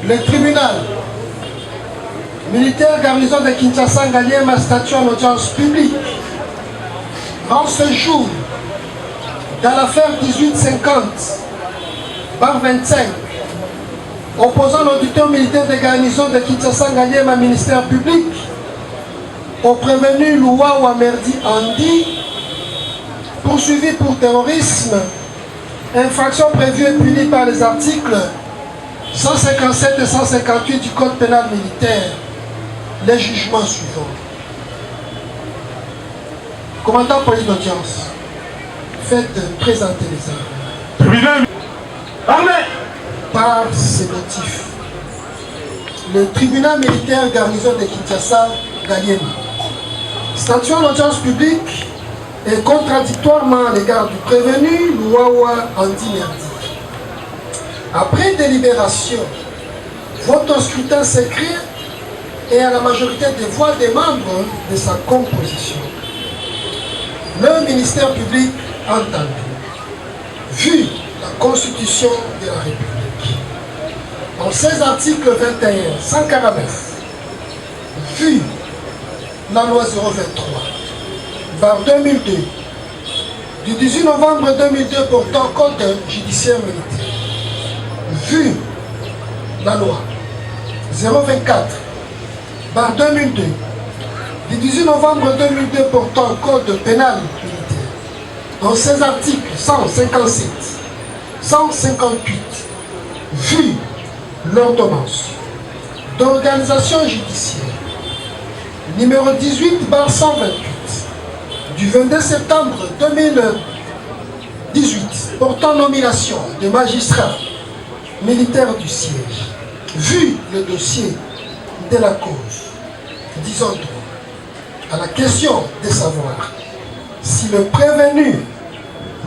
Le tribunal militaire garnison de Kinshasa Ngaliema statue en audience publique en ce jour dans l'affaire 1850 par 25 opposant l'auditeur militaire de garnison de Kinshasa Ngaliema ministère public au prévenu Louawa Merdi Andi poursuivi pour terrorisme, infraction prévue et punie par les articles 157 et 158 du Code pénal militaire. Les jugements suivants. Commandant police d'audience, faites présenter les arguments. Par ces motifs, le tribunal militaire garnison de Kinshasa Ngaliema, statuant l'audience publique et contradictoirement à l'égard du prévenu Louawa Andi Merdi. Après délibération, vote au scrutin secret et à la majorité des voix des membres de sa composition. Le ministère public entendu, vu la Constitution de la République, en 16 articles 21, 149, vu la loi 023, par 2002, du 18 novembre 2002 portant code judiciaire militaire, vu la loi 024 par 2002, du 18 novembre 2002 portant code pénal militaire, en 16 articles 157, 158, vu l'ordonnance d'organisation judiciaire numéro 18 par 128 du 22 septembre 2018 portant nomination de magistrats militaires du siège, vu le dossier de la cause, disons donc, à la question de savoir si le prévenu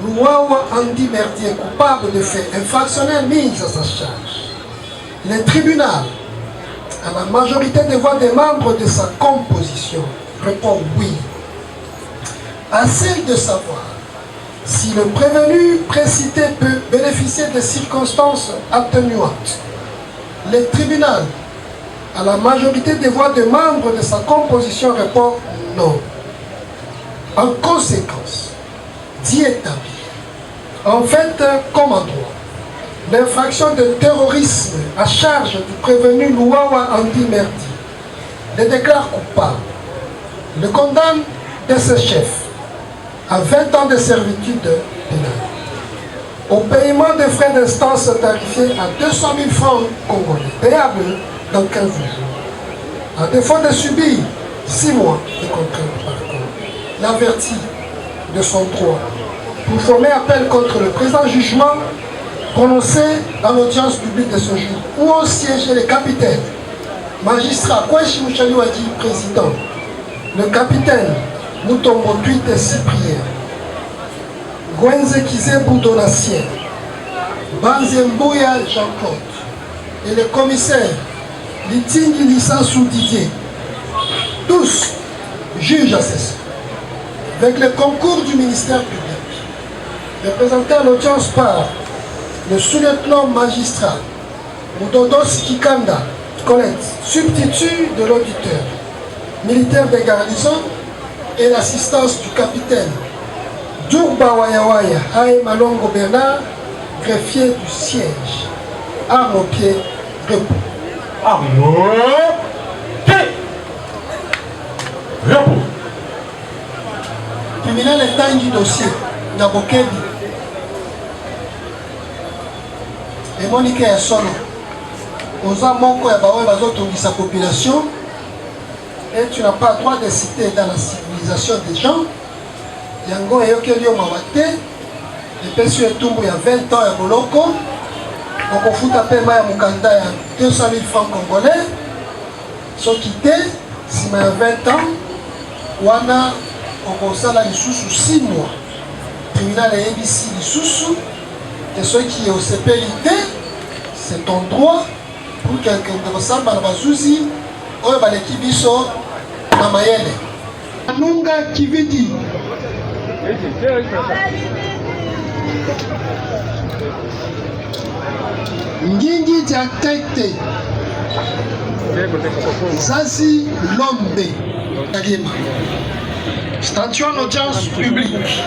Louawa Andi Merdi est coupable de faits infractionnels mis à sa charge, le tribunal, à la majorité des voix des membres de sa composition, répond oui. À celle de savoir si le prévenu précité peut bénéficier de circonstances atténuantes, le tribunal, à la majorité des voix des membres de sa composition, répond non. En conséquence, d'y établir, en fait, comme en droit, l'infraction de terrorisme à charge du prévenu Louawa Andy Merdi, le déclare coupable, le condamne de ce chef à 20 ans de servitude pénale, au paiement des frais d'instance tarifés à 200 000 francs congolais, payables dans 15 jours. À défaut de subir 6 mois de contrainte par contre, l'avertit de son droit pour former appel contre le présent jugement prononcé dans l'audience publique de ce jour, où ont siégé les capitaines, magistrats Kweshi Mouchali Wadi, président, le capitaine Moutombo Tuite Cyprien, Gwenze Kizebou Donatien, Banzembouya Jean-Claude et le commissaire Litingi Lissansou Didier, tous juges assesseurs, avec le concours du ministère public, représenté à l'audience par le sous-lieutenant magistrat Moudodos Kikanda Colette, substitut de l'auditeur, militaire des garnisons, et l'assistance du capitaine Djourba Wayawaya Hae Malongo Bernard, greffier du siège. Arme au pied, repos. Arme au pied, repos. Criminel état du dossier, Nabokebi. Et Monique est solo. Aux amants ya baoye bazotongisa population, et tu n'as pas le droit de citer dans la civilisation des gens. Yango eyokeli yo mawate, epesi etumbu ya 20 ans ya boloko, okofuta pema ya mukanda ya 200 000 francs congolais, soki te, sima ya 20 ans, wana okosala lisusu 6 mois. Tribunal eyebisi lisusu, et ceux qui osepeli te, c'est ton droit pour quelqu'un de ressemble na bazuzi oyo baleki biso na mayele. Anunga Kividi Ngingi Diakete Zazi Lombe Kagema. Statut en audience publique.